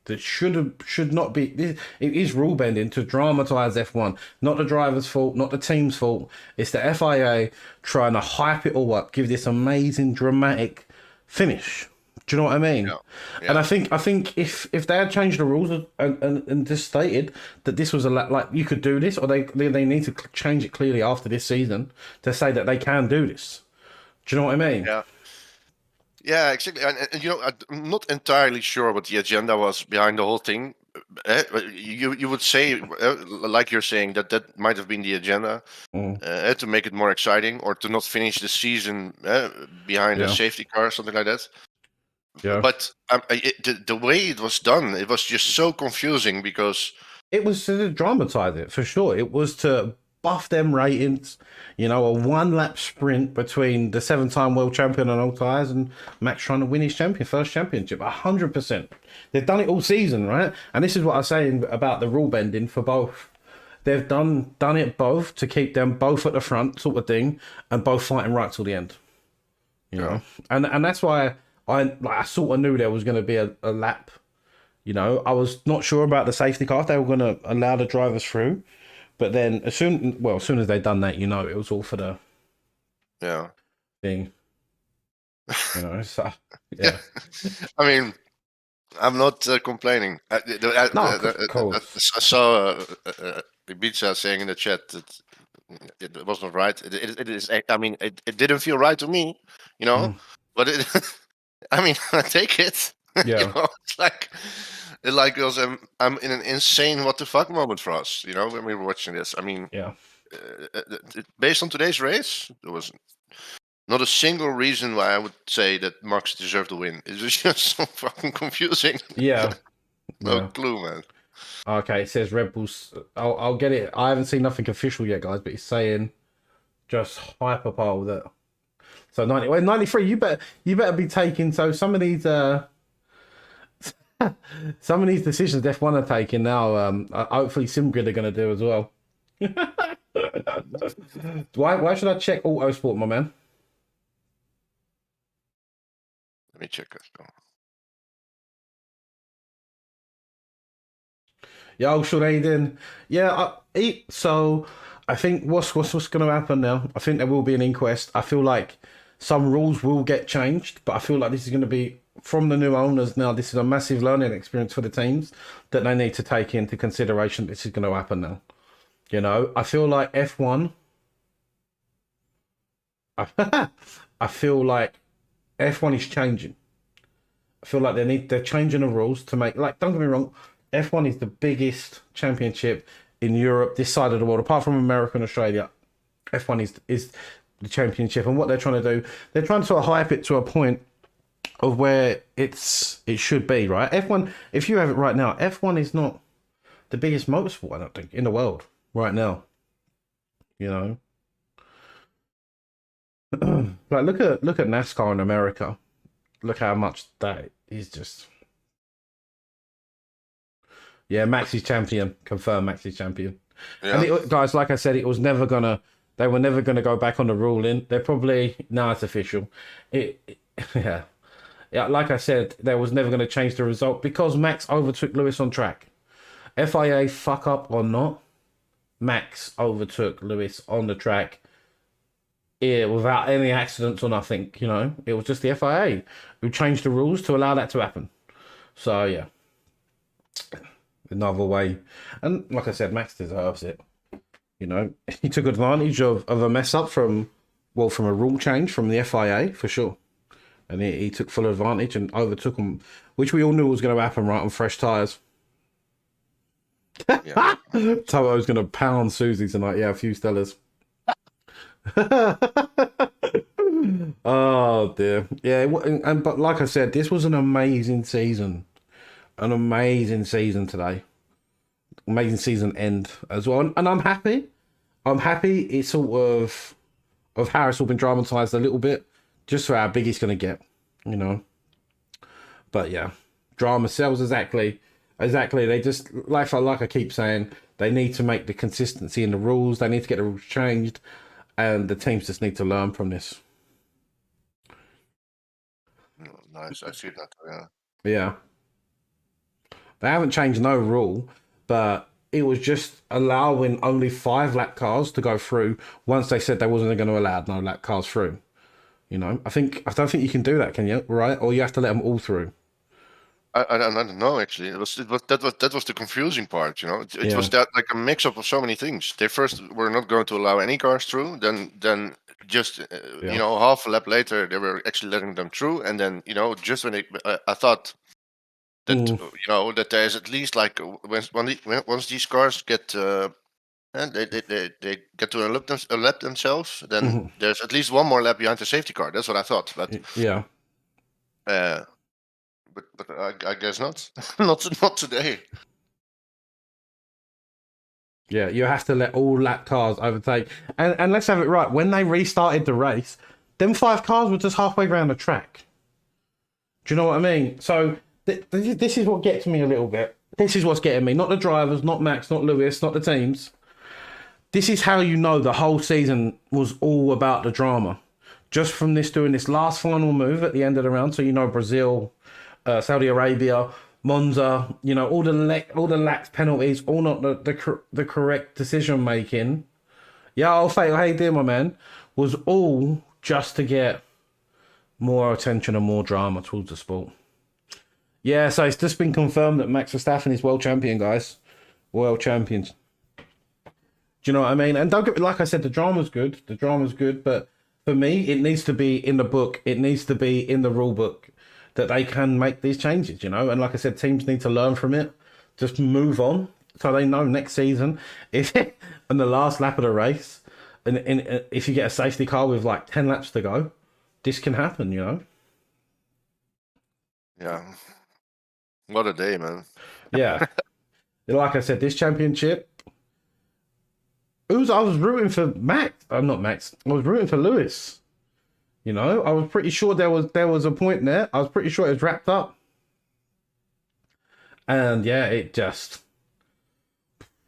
that should not be. It is rule bending to dramatise F1. Not the driver's fault, not the team's fault. It's the FIA trying to hype it all up, give this amazing dramatic finish. Do you know what I mean? Yeah. And I think if they had changed the rules and just stated that this was like you could do this, or they need to change it clearly after this season to say that they can do this. Do you know what I mean? Yeah, exactly. And I'm not entirely sure what the agenda was behind the whole thing. You would say, like you're saying, that might have been the agenda to make it more exciting, or to not finish the season behind a Yeah. safety car or something like that. Yeah. But the way it was done, it was just so confusing because It was to dramatize it for sure. It was to buff them ratings. You know, a 1 lap sprint between the 7-time world champion on all tires and Max trying to win his first championship. 100%. They've done it all season, right? And this is what I was saying about the rule bending for both. They've done it both to keep them both at the front, sort of thing, and both fighting right till the end. You know, and that's why I sort of knew there was going to be a lap. You know, I was not sure about the safety car if they were going to allow the drivers through, but then as soon as they'd done that, you know, it was all for the thing. You know, so yeah. I mean, I'm not complaining. I saw Ibiza saying in the chat that it was not right. It is. I mean, it didn't feel right to me, you know. But it, I mean, I take it. Yeah. You know, it's like it was. I'm in an insane what the fuck moment for us. You know, when we were watching this. I mean, Yeah. Based on today's race, there was not a single reason why I would say that Max deserved to win. It was just so fucking confusing. Yeah. No clue, man. Okay, it says Red Bulls. I'll get it. I haven't seen nothing official yet, guys, but it's saying just hyperpole that. So 93. You better be taking. So some of these decisions F1 are taking now. Hopefully SimGrid are going to do as well. Why should I check Autosport, my man? Let me check this. Yeah, sure they did. Yeah, so I think what's going to happen now? I think there will be an inquest. I feel like some rules will get changed, but I feel like this is going to be from the new owners now. This is a massive learning experience for the teams that they need to take into consideration. This is going to happen now. You know, I feel like F1. I feel like F1 is changing. I feel like they're changing the rules to make, like, don't get me wrong, F1 is the biggest championship in Europe, this side of the world, apart from America and Australia. F1 is the championship, and what they're trying to do, they're trying to sort of hype it to a point of where it should be, right? F1, if you have it right now, F1 is not the biggest motorsport, I don't think, in the world right now. You know, like look at NASCAR in America. Look how much that is just. Yeah, Max is champion. Confirmed Max is champion. Yeah. And guys, like I said, they were never gonna go back on the ruling. They're probably, now it's official. Yeah. Like I said, they was never gonna change the result because Max overtook Lewis on track. FIA fuck up or not, Max overtook Lewis on the track. Yeah, without any accidents or nothing, you know. It was just the FIA who changed the rules to allow that to happen. So yeah. Another way. And like I said, Max deserves it. You know, he took advantage of a mess up from a rule change from the FIA for sure. And he took full advantage and overtook him, which we all knew was going to happen, right, on fresh tyres. Yeah. Toto's going to pound Susie tonight. Yeah, a few Stellas. Oh dear. Yeah, but like I said, this was an amazing season. An amazing season today. Amazing season end as well. And I'm happy. It's sort of how it's all been dramatized a little bit, just for how big it's gonna get, you know. But yeah, drama sells exactly. They just like I keep saying, they need to make the consistency in the rules. They need to get the rules changed, and the teams just need to learn from this. Nice, I see that. Yeah. Yeah. They haven't changed no rule, but it was just allowing only 5 lap cars to go through once they said they wasn't going to allow no lap cars through. You know, I don't think you can do that, can you? Right? Or you have to let them all through. I don't know, actually. That was the confusing part, you know. It was that, like, a mix up of so many things. They first were not going to allow any cars through, then just you know, half a lap later they were actually letting them through, and then, you know, just when I thought that that there's at least like once these cars get and they get to a lap themselves, then there's at least one more lap behind the safety car. That's what I thought, but yeah. But I guess not. not today. Yeah, you have to let all lap cars overtake. And let's have it right. When they restarted the race, them 5 cars were just halfway around the track. Do you know what I mean? So this is what gets me a little bit. This is what's getting me. Not the drivers, not Max, not Lewis, not the teams. This is how you know the whole season was all about the drama. Just from doing this last final move at the end of the round. So you know Brazil, Saudi Arabia, Monza, all the lax penalties, all not the correct decision making. Yeah, I'll say, hey dear, my man, was all just to get more attention and more drama towards the sport. Yeah, so it's just been confirmed that Max Verstappen is world champion, guys. World champions. Do you know what I mean? And don't get, like I said, the drama's good. The drama's good, but for me, it needs to be in the book. It needs to be in the rule book that they can make these changes, And like I said, teams need to learn from it. Just move on so they know next season, if on the last lap of the race, and if you get a safety car with like 10 laps to go, this can happen, Yeah. What a day, man. Yeah. Like I said, this championship, I was rooting for Max. I'm not Max. I was rooting for Lewis. I was pretty sure there was a point there. I was pretty sure it was wrapped up. And yeah, it just,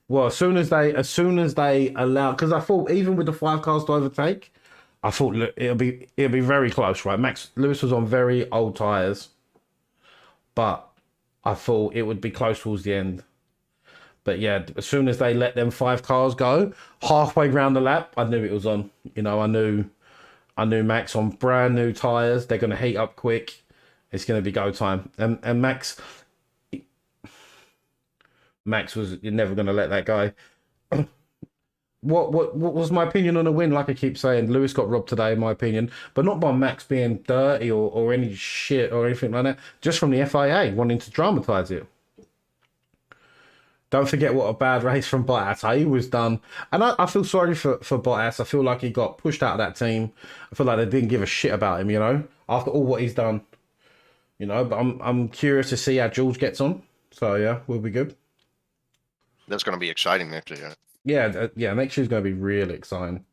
well, as soon as they allow, because I thought even with the 5 cars to overtake, I thought it'll be very close, right? Lewis was on very old tires, but I thought it would be close towards the end. But yeah, as soon as they let them 5 cars go, halfway round the lap, I knew it was on. I knew Max on brand new tires. They're going to heat up quick. It's going to be go time. And Max was, you're never going to let that go. What was my opinion on a win? Like I keep saying, Lewis got robbed today, in my opinion, but not by Max being dirty or any shit or anything like that. Just from the FIA wanting to dramatise it. Don't forget what a bad race from Bottas he was done. And I feel sorry for Bottas. I feel like he got pushed out of that team. I feel like they didn't give a shit about him, after all what he's done. But I'm curious to see how George gets on. So yeah, we'll be good. That's going to be exciting next year. Yeah, next year's going to be really exciting.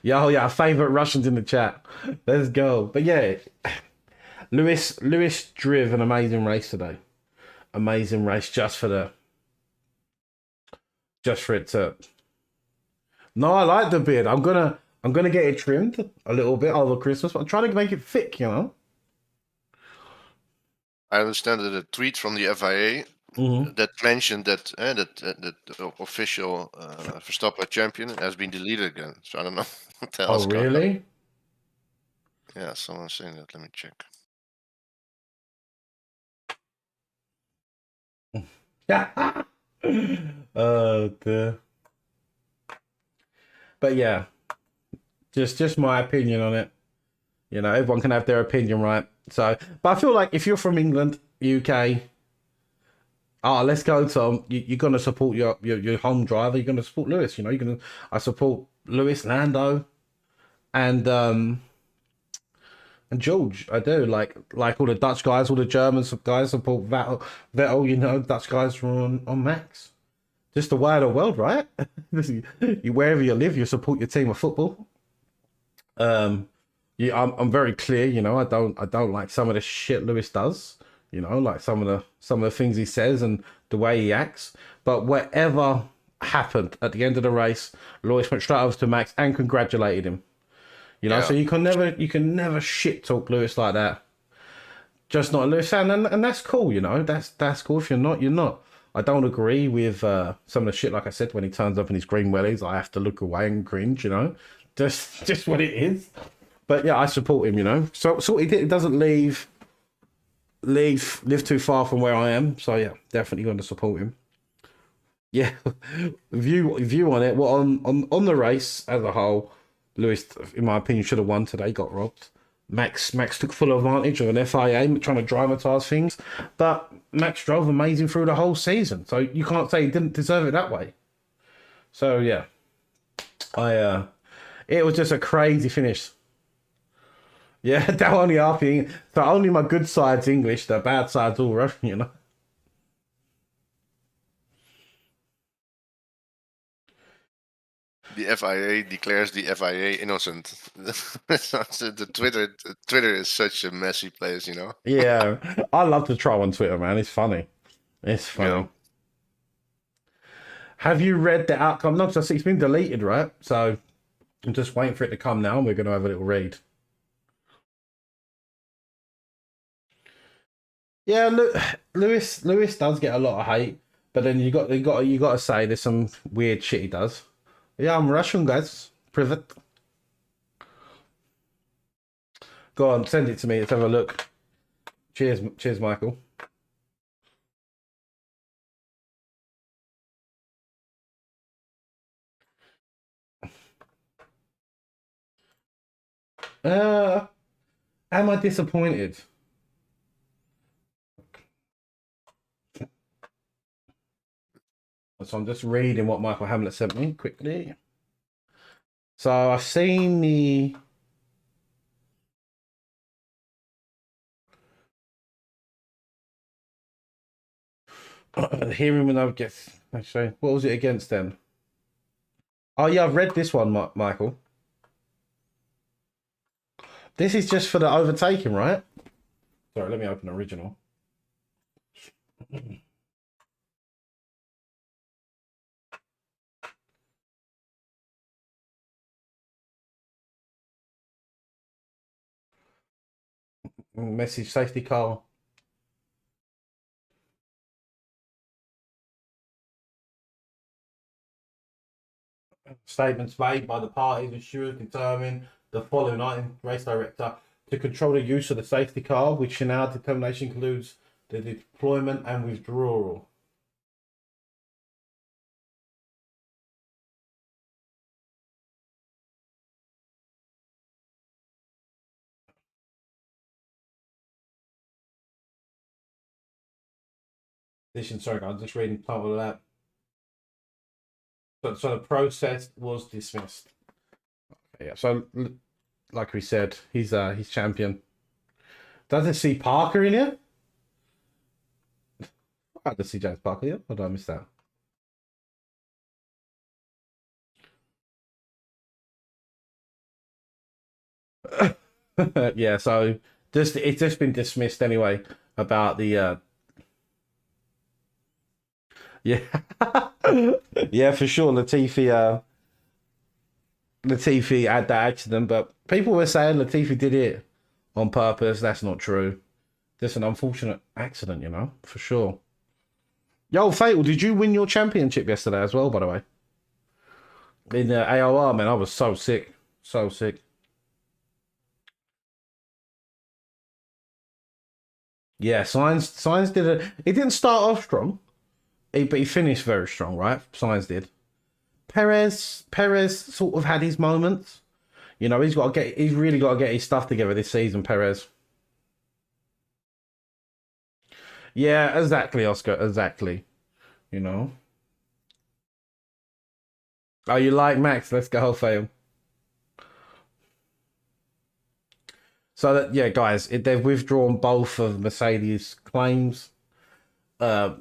Yeah, yeah, favourite Russians in the chat. Let's go. But yeah, Lewis drove an amazing race today. Amazing race just for it to. No, I like the beard. I'm gonna get it trimmed a little bit over Christmas, but I'm trying to make it thick, I understand that a tweet from the FIA that mentioned that the official Verstappen champion has been deleted again. So I don't know what the hell's going on. Really? Yeah, someone's saying that. Let me check. Yeah. Oh dear. But yeah, just my opinion on it. Everyone can have their opinion, right? So, but I feel like if you're from England, UK, let's go, Tom. You're gonna support your home driver. You're gonna support Lewis. I support Lewis, Lando, and George. I do like all the Dutch guys, all the German guys support Vettel. Dutch guys are on Max. Just the way of the world, right? Wherever you live, you support your team of football. I'm very clear. I don't like some of the shit Lewis does. Like some of the things he says and the way he acts. But whatever happened at the end of the race, Lewis went straight over to Max and congratulated him. So you can never shit talk Lewis like that. Just not a Lewis fan, and that's cool. That's cool. If you're not, you're not. I don't agree with some of the shit, like I said, when he turns up in his green wellies, I have to look away and cringe, just what it is. But yeah, I support him, So he doesn't live too far from where I am. So yeah, definitely going to support him. Yeah, view on it. Well, on the race as a whole, Lewis, in my opinion, should have won today. Got robbed. Max took full advantage of an FIA trying to dramatise things, but Max drove amazing through the whole season, so you can't say he didn't deserve it that way. So yeah, it was just a crazy finish. Yeah, that only RP. So only my good side's English, the bad side's all Russian, you know. The FIA declares the FIA innocent. Twitter is such a messy place, you know. Yeah, I love to troll on Twitter, man. It's funny. It's funny. Yeah. Have you read the outcome? No, because it's been deleted, right? So I'm just waiting for it to come now, and we're going to have a little read. Yeah, look, Lewis does get a lot of hate, but then you got to say there's some weird shit he does. Yeah, I'm Russian, guys. Privet. Go on, send it to me. Let's have a look. Cheers, Michael. Am I disappointed? So I'm just reading what Michael Hamlet sent me quickly. So I've seen the hearing when I get. Actually, what was it against then? Oh yeah, I've read this one, Michael. This is just for the overtaking, right? Sorry, let me open the original. Message safety car. Statements made by the parties and stewards determine the following item, race director, to control the use of the safety car, which in our determination includes the deployment and withdrawal. Sorry, I'm just reading part of that. So the process was dismissed. Okay, yeah. So, like we said, he's champion. Doesn't see Parker in here? I had to see James Parker here. Or did I miss that? Yeah. So it's just been dismissed anyway about the yeah. Yeah, for sure. Latifi had that accident, but people were saying Latifi did it on purpose. That's not true. Just an unfortunate accident, you know, for sure. Yo, Fatal, did you win your championship yesterday as well, by the way? In the AOR, man, I was so sick. So sick. Yeah, Signs did it. He didn't start off strong, but he finished very strong, right? Signs did. Perez sort of had his moments. You know, he's really got to get his stuff together this season, Perez. Yeah, exactly, Oscar, exactly. You know. Oh, you like Max? Let's go, fail. So that, yeah, guys, they've withdrawn both of Mercedes' claims. So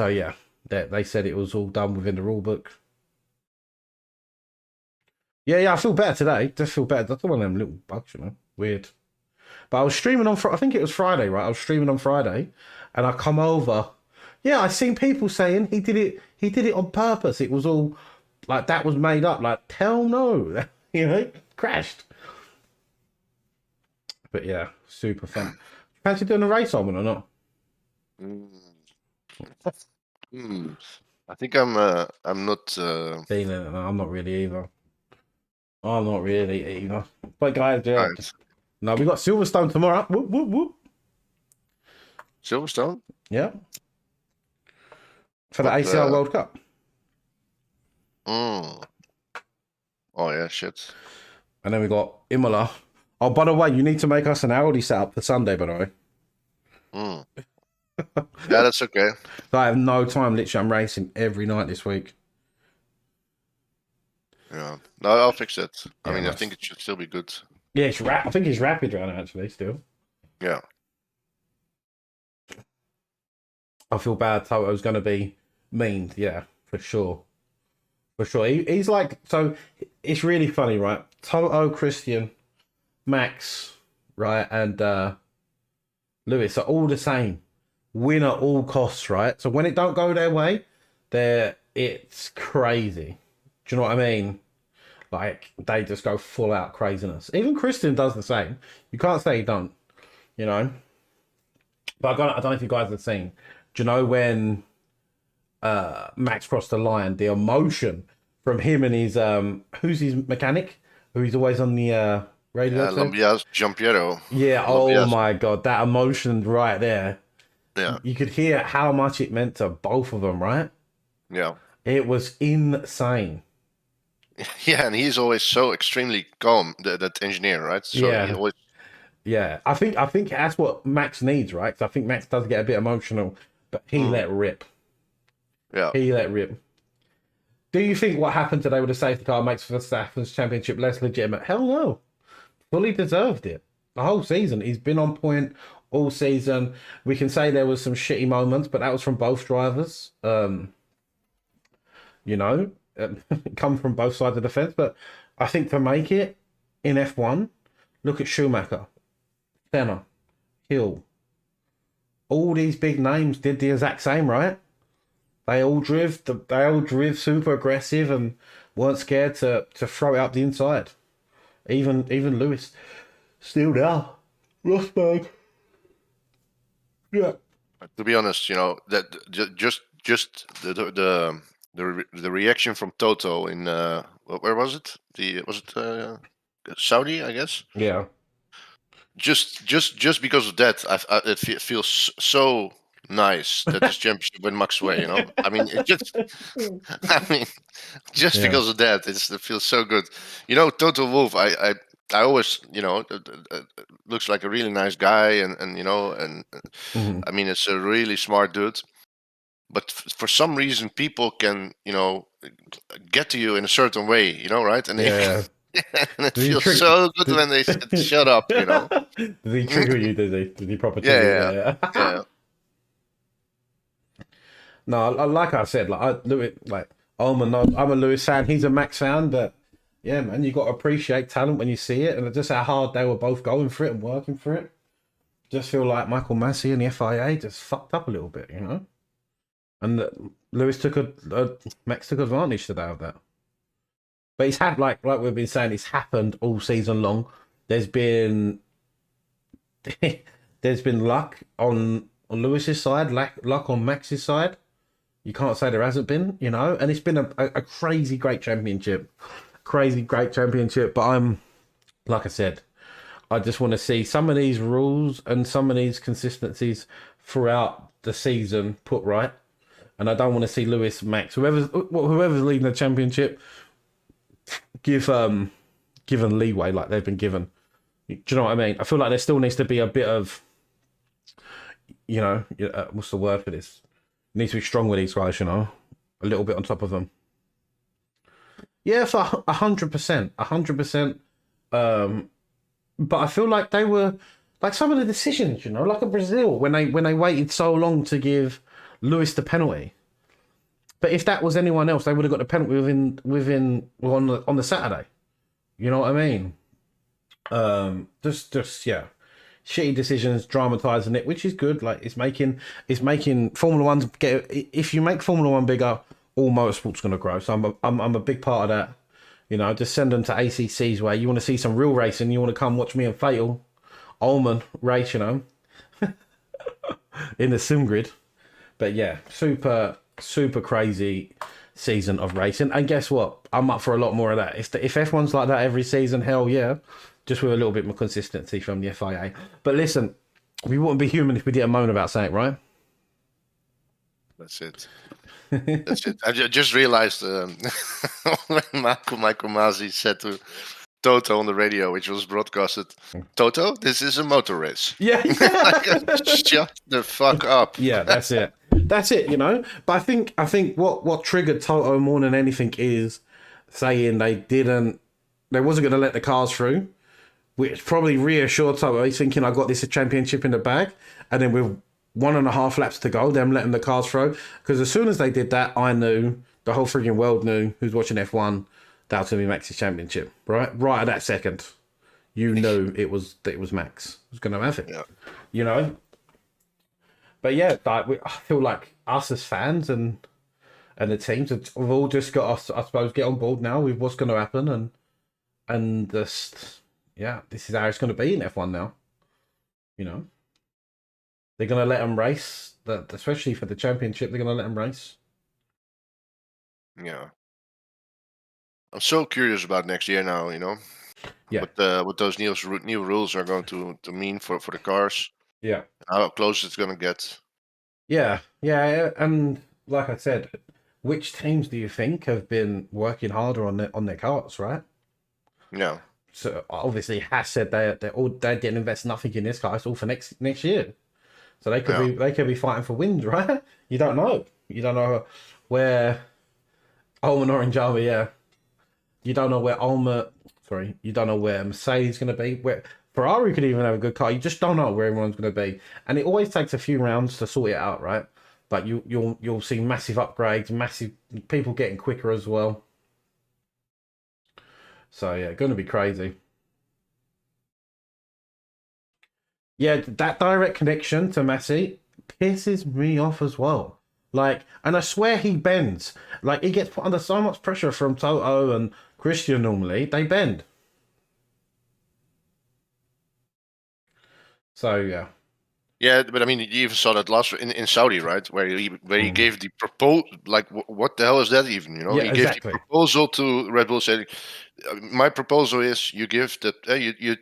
yeah, they said it was all done within the rule book. Yeah, I feel better today. Just feel better. That's one of them little bugs, you know. Weird. But I was streaming on. I think it was Friday, right? I was streaming on Friday, and I come over. Yeah, I seen people saying he did it. He did it on purpose. It was all like that was made up. Like hell no, you know, crashed. But yeah, super fun. Fancy doing a race on or not? I think I'm not feeling it. I'm not really either. I'm not really either. But guys, yeah. Right. No, we got Silverstone tomorrow. Whoop, whoop, whoop. Silverstone? Yeah. For the ACR World Cup. Oh yeah, shit. And then we got Imola. Oh, by the way, you need to make us an Audi setup for Sunday, by the way. Mm. Yeah, that's okay. I have no time. Literally, I'm racing every night this week. Yeah, no, I'll fix it. I Yeah, mean, I nice. think it should still be good. Yeah, it's I think it's rapid right now, actually, still. Yeah. I feel bad Toto's going to be mean. Yeah, for sure. For sure. He's like, so it's really funny, right? Toto, Christian, Max, right? And Lewis are all the same. Win at all costs, right? So when it don't go their way, it's crazy. Do you know what I mean? Like, they just go full out craziness. Even Christian does the same. You can't say he don't, you know? But I don't know if you guys have seen. Do you know when Max crossed the line, the emotion from him and his who's his mechanic, who he's always on the radio to? Giampiero. Yeah, oh my god, that emotion right there. Yeah. You could hear how much it meant to both of them, right? Yeah. It was insane. Yeah, and he's always so extremely calm, that engineer, right? So Yeah. he always... Yeah, I think that's what Max needs, right? Because I think Max does get a bit emotional, but he let rip. Yeah. He let rip. Do you think what happened today with the safety car makes Verstappen's championship less legitimate? Hell no. Fully deserved it. The whole season. He's been on point all season. We can say there was some shitty moments, but that was from both drivers. You know, come from both sides of the fence. But I think to make it in F1, look at Schumacher, Senna, Hill. All these big names did the exact same, right? They all driv super aggressive and weren't scared to throw it up the inside. Even Lewis. Still now. Rosberg. Yeah. To be honest, you know, that just the reaction from Toto in where was it? Was it Saudi, I guess? Yeah. Just because of that, it feels so nice that this championship went Max way. You know, I mean, just because of that, it feels so good. You know, Toto Wolff, I always, you know, looks like a really nice guy, and you know, and I mean, it's a really smart dude. But for some reason, people can, you know, get to you in a certain way, you know, right? And Yeah. and it feels so good when they said, "Shut up," you know. Did he trigger you? Did he proper Yeah, trigger you? yeah. No, like I said, Lewis, I'm a Lewis fan. He's a Max fan, but yeah, man, you got to appreciate talent when you see it, and just how hard they were both going for it and working for it. Just feel like Michael Massey and the FIA just fucked up a little bit, you know. And Lewis Max took advantage today of that. But it's had like we've been saying, it's happened all season long. There's been luck on Lewis's side, luck on Max's side. You can't say there hasn't been, you know. And it's been a crazy great championship, But I'm, like I said, I just want to see some of these rules and some of these consistencies throughout the season put right. And I don't want to see Lewis, Max, whoever's leading the championship, given leeway like they've been given. Do you know what I mean? I feel like there still needs to be a bit of, you know, what's the word for this? It needs to be strong with these guys, you know, a little bit on top of them. Yeah, for 100%. But I feel like they were like some of the decisions, you know, like in Brazil when they waited so long to give Lewis the penalty. But if that was anyone else, they would have got the penalty on the Saturday. You know what I mean? Just yeah, shitty decisions, dramatizing it, which is good. Like it's making Formula One's get. If you make Formula One bigger, all motorsport's going to grow. So I'm a big part of that. You know, just send them to ACCs where you want to see some real racing. You want to come watch me and Fatal Ullman race, you know, in the sim grid. But yeah, super crazy season of racing. And guess what? I'm up for a lot more of that. If F1's like that every season, hell yeah. Just with a little bit more consistency from the FIA. But listen, we wouldn't be human if we didn't moan about something, right? That's it. That's it. I just realized when Michael Masi said to Toto on the radio, which was broadcasted. Toto, this is a motor race. Yeah, Like, yeah. shut the fuck up. Yeah, that's it. That's it, you know. But I think what triggered Toto more than anything is saying they wasn't going to let the cars through, which probably reassured Toto. He's thinking, I got this championship in the bag, and then with 1.5 laps to go, them letting the cars through. Because as soon as they did that, I knew, the whole freaking world knew, who's watching F1, that was going to be Max's championship. Right at that second, you knew it was Max was going to have it. Yeah. You know. But yeah, like I feel like us as fans and the teams we've all just got to, I suppose, get on board now with what's going to happen and just this is how it's going to be in F1 now. You know, they're going to let them race, especially for the championship. They're going to let them race. Yeah. I'm so curious about next year now. You know, Yeah. what those new rules are going to mean for the cars. Yeah. How close it's going to get. Yeah, and like I said, which teams do you think have been working harder on their cars, right? Yeah. So obviously, Haas said they didn't invest nothing in this car. It's all for next year. So they could be fighting for wins, right? You don't know. You don't know where Ulmer Orange Army, yeah. You don't know where you don't know where Mercedes is going to be. Where Ferrari could even have a good car. You just don't know where everyone's going to be. And it always takes a few rounds to sort it out, right? But you'll see massive upgrades, massive people getting quicker as well. So yeah, going to be crazy. Yeah, that direct connection to Messi pisses me off as well. Like, and I swear he bends. Like, he gets put under so much pressure from Toto and Christian normally. They bend. So, yeah. Yeah, but I mean, you even saw that last in Saudi, right? Where he gave the proposal. Like, what the hell is that even? You know, Yeah, he exactly. gave the proposal to Red Bull, saying, "My proposal is you give that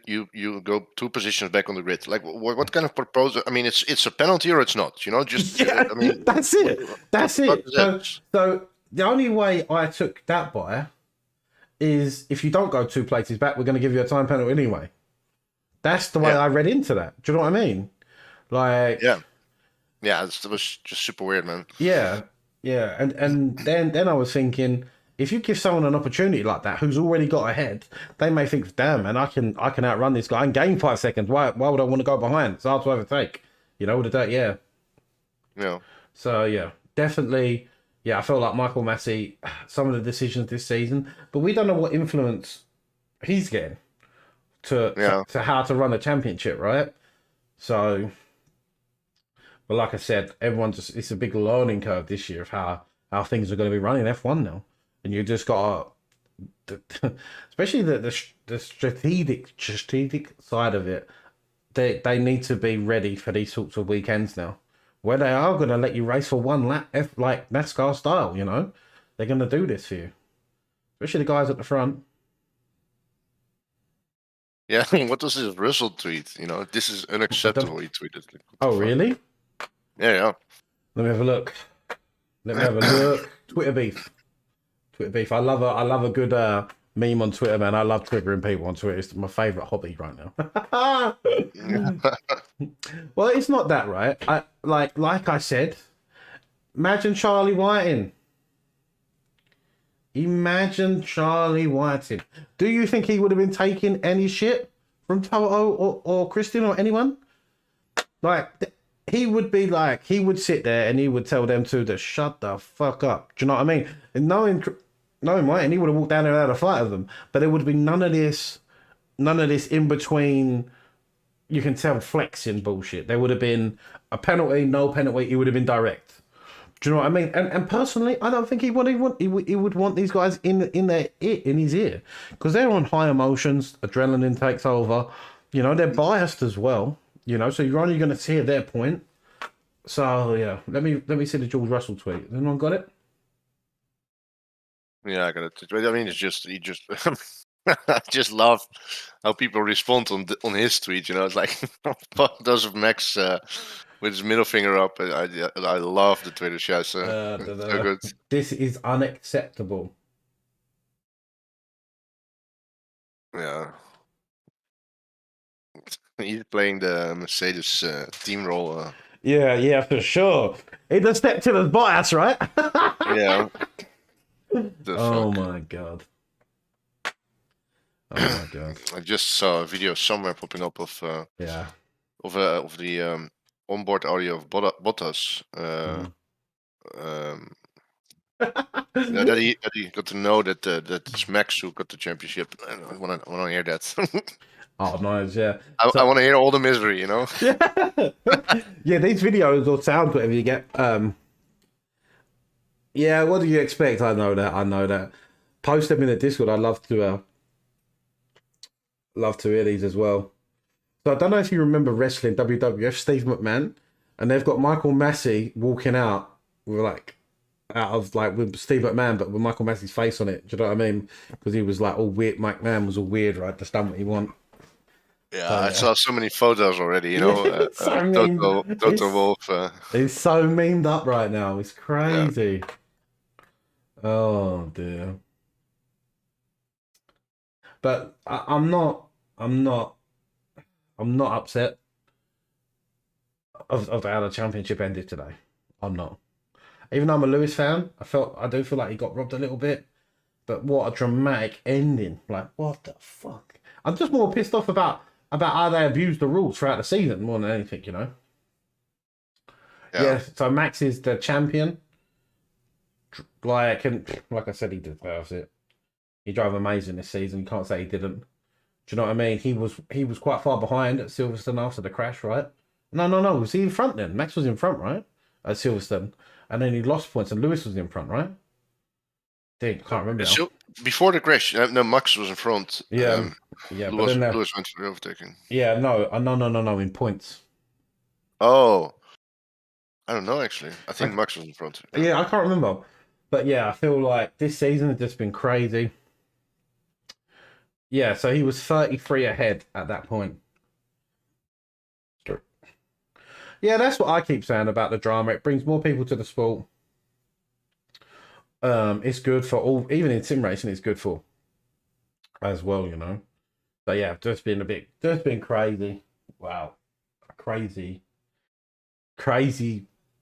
you go 2 positions back on the grid." Like, what kind of proposal? I mean, it's a penalty or it's not. You know, just Yeah, I mean, that's it. That's what it. is that? So the only way I took that by is if you don't go 2 places back, we're going to give you a time penalty anyway. That's the way I read into that. Do you know what I mean? Like, yeah, it was just super weird, man. Yeah, and then I was thinking, if you give someone an opportunity like that who's already got ahead, they may think, damn, man, I can outrun this guy and gain 5 seconds. Why would I want to go behind? It's hard to overtake. You know, yeah. Yeah. So yeah, definitely. Yeah, I felt like Michael Massey, some of the decisions this season, but we don't know what influence he's getting to how to run a championship, right? So. But like I said, it's a big learning curve this year of how things are going to be running F1 now. And you just got to, especially the strategic side of it, they need to be ready for these sorts of weekends now. Where they are going to let you race for 1 lap, like NASCAR style, you know? They're going to do this for you. Especially the guys at the front. Yeah, what was his Russell tweet? You know, this is unacceptable, he tweeted. Oh, really? Yeah. Let me have a look. Twitter beef. I love a good meme on Twitter, man. I love triggering people on Twitter. It's my favourite hobby right now. Well, it's not that, right? Like I said, imagine Charlie Whiting. Imagine Charlie Whiting. Do you think he would have been taking any shit from Toto or Christian or anyone? Like, he would sit there and he would tell them two to shut the fuck up. Do you know what I mean? And knowing Whiting, he would have walked down there and had a fight with them. But there would have been none of this in between, you can tell, flexing bullshit. There would have been a penalty, no penalty. It would have been direct. Do you know what I mean? And personally, I don't think he would want these guys in his ear, because they're on high emotions. Adrenaline takes over. You know, they're biased as well. You know, so you're only going to hear their point. So yeah, let me see the George Russell tweet. Has anyone got it? Yeah, I got it. I mean, he just I just love how people respond on his tweet. You know, it's like those of Max with his middle finger up. I love the Twitter chat. So good. This is unacceptable. Yeah. He's playing the Mercedes team role. Yeah, for sure. He just stepped in as Bottas, right? Yeah. The Oh fuck. my god. Oh my god. I just saw a video somewhere popping up of Yeah. the onboard audio of Bottas. Mm. Yeah, that he got to know that that it's Max who got the championship. I want to hear that. Oh, nice, yeah. I want to hear all the misery, you know. Yeah. Yeah, these videos or sounds, whatever you get. Yeah, what do you expect? I know that. Post them in the Discord. I'd love to hear these as well. So I don't know if you remember wrestling WWF Steve McMahon, and they've got Michael Massey walking out with with Steve McMahon, but with Michael Massey's face on it. Do you know what I mean? Because he was like all weird. McMahon was all weird, right? Just done what he want. Yeah, So, I yeah. saw so many photos already. You know, So Toto Wolf. It's so memed up right now. It's Yeah. crazy. Oh dear. But I'm not upset of how the championship ended today. I'm not. Even though I'm a Lewis fan, I do feel like he got robbed a little bit. But what a dramatic ending. Like, what the fuck? I'm just more pissed off about how they abused the rules throughout the season more than anything, you know? Yeah, so Max is the champion. Like I said, he deserves it. He drove amazing this season. You can't say he didn't. Do you know what I mean? He was quite far behind at Silverstone after the crash, right? No. Was he in front then? Max was in front, right? At Silverstone. And then he lost points and Lewis was in front, right? Dude, can't remember now. So before the crash, no, Max was in front. Yeah, but then Lewis went for the overtaking. Yeah, no, in points. Oh, I don't know actually. I think Max was in front. Yeah, I can't remember. But yeah, I feel like this season has just been crazy. Yeah, so he was 33 ahead at that point. Yeah, that's what I keep saying about the drama. It brings more people to the sport. It's good for all, even in sim racing, it's good for as well, you know. So yeah, just been crazy. Wow, crazy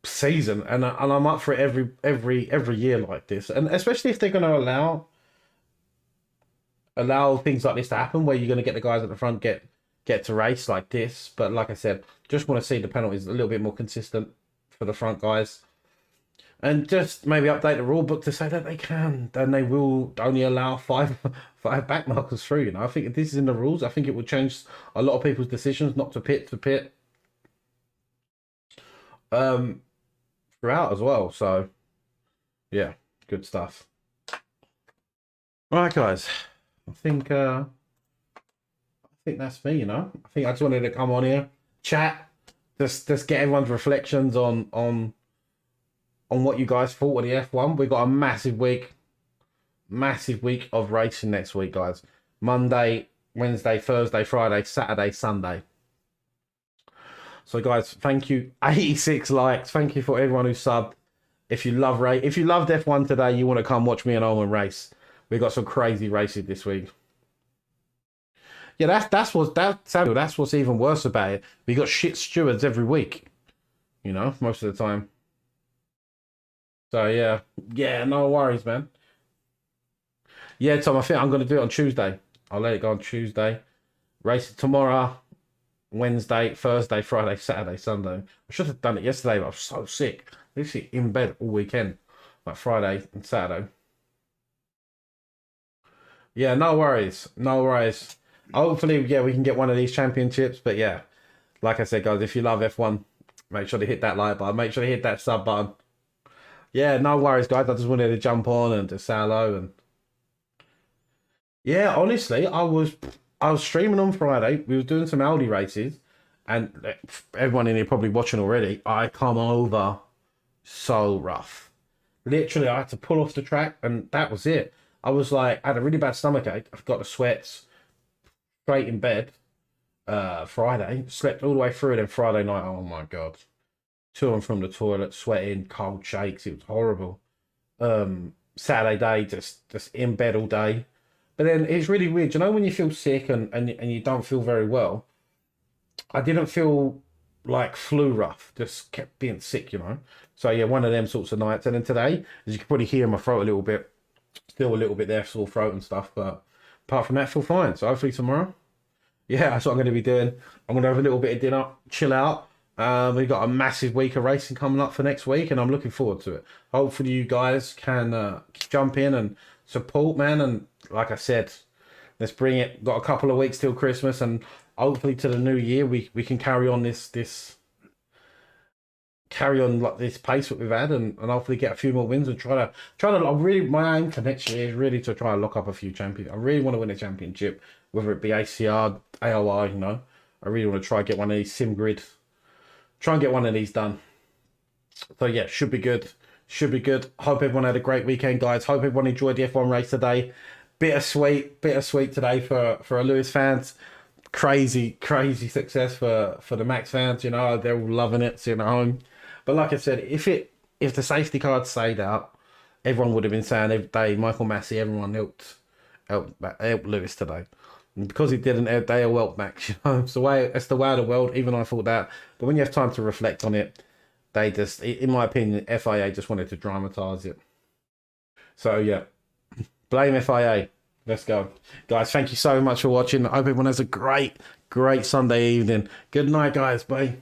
season, and I'm up for it every year like this, and especially if they're going to allow things like this to happen, where you're going to get the guys at the front get to race like this. But like I said, just want to see the penalties a little bit more consistent for the front guys, and just maybe update the rule book to say that they can, and they will only allow five back markers through. You know, I think if this is in the rules, I think it would change a lot of people's decisions not to pit throughout as well. So yeah, good stuff. All right, guys. I think that's me, you know. I think I just wanted to come on here, chat, just get everyone's reflections on what you guys thought of the F1. We got a massive week of racing next week, guys. Monday, Wednesday, Thursday, Friday, Saturday, Sunday. So guys, thank you. 86 likes. Thank you for everyone who subbed. If you loved F1 today, you want to come watch me and Owen race. We got some crazy races this week. Yeah, that's what's even worse about it. We got shit stewards every week. You know, most of the time. So yeah, no worries, man. Yeah, Tom, I think I'm gonna do it on Tuesday. I'll let it go on Tuesday. Race tomorrow, Wednesday, Thursday, Friday, Saturday, Sunday. I should have done it yesterday, but I was so sick. Literally in bed all weekend, like Friday and Saturday. Yeah, no worries. Hopefully, yeah, we can get one of these championships. But yeah, like I said, guys, if you love F1, make sure to hit that like button. Make sure to hit that sub button. Yeah, no worries, guys. I just wanted to jump on and to say hello. And yeah, honestly, I was streaming on Friday. We were doing some Audi races, and everyone in here probably watching already. I come over so rough. Literally, I had to pull off the track, and that was it. I was like, I had a really bad stomachache. I've got the sweats. Straight in bed. Friday, slept all the way through. Then Friday night, oh my god, to and from the toilet, sweating, cold shakes. It was horrible. Saturday day, just in bed all day. But then it's really weird. You know when you feel sick and you don't feel very well? I didn't feel like flu rough, just kept being sick, you know. So yeah, one of them sorts of nights. And then today, as you can probably hear in my throat a little bit, still a little bit there, sore throat and stuff. But apart from that, I feel fine. So hopefully tomorrow, yeah, that's what I'm going to be doing. I'm going to have a little bit of dinner, chill out. We've got a massive week of racing coming up for next week, and I'm looking forward to it. Hopefully you guys can jump in and support, man. And like I said, let's bring it. Got a couple of weeks till Christmas, and hopefully to the new year we can carry on this carry on like this pace that we've had, and hopefully get a few more wins and try to I really, my aim for next year is really to try and lock up a few champions. I really want to win a championship, whether it be ACR, AOI, you know. I really want to try and get one of these sim grid, try and get one of these done. So yeah, should be good. Should be good. Hope everyone had a great weekend, guys. Hope everyone enjoyed the F1 race today. Bittersweet today for Lewis fans. Crazy success for the Max fans. You know, they're all loving it, sitting at home. But like I said, if the safety card stayed out, everyone would have been saying every day, Michael Massey, everyone helped Lewis today. And because he didn't, they all helped Max. You know, it's the way of the world. Even I thought that. But when you have time to reflect on it, they just, in my opinion, FIA just wanted to dramatise it. So yeah, blame FIA. Let's go. Guys, thank you so much for watching. I hope everyone has a great Sunday evening. Good night, guys. Bye.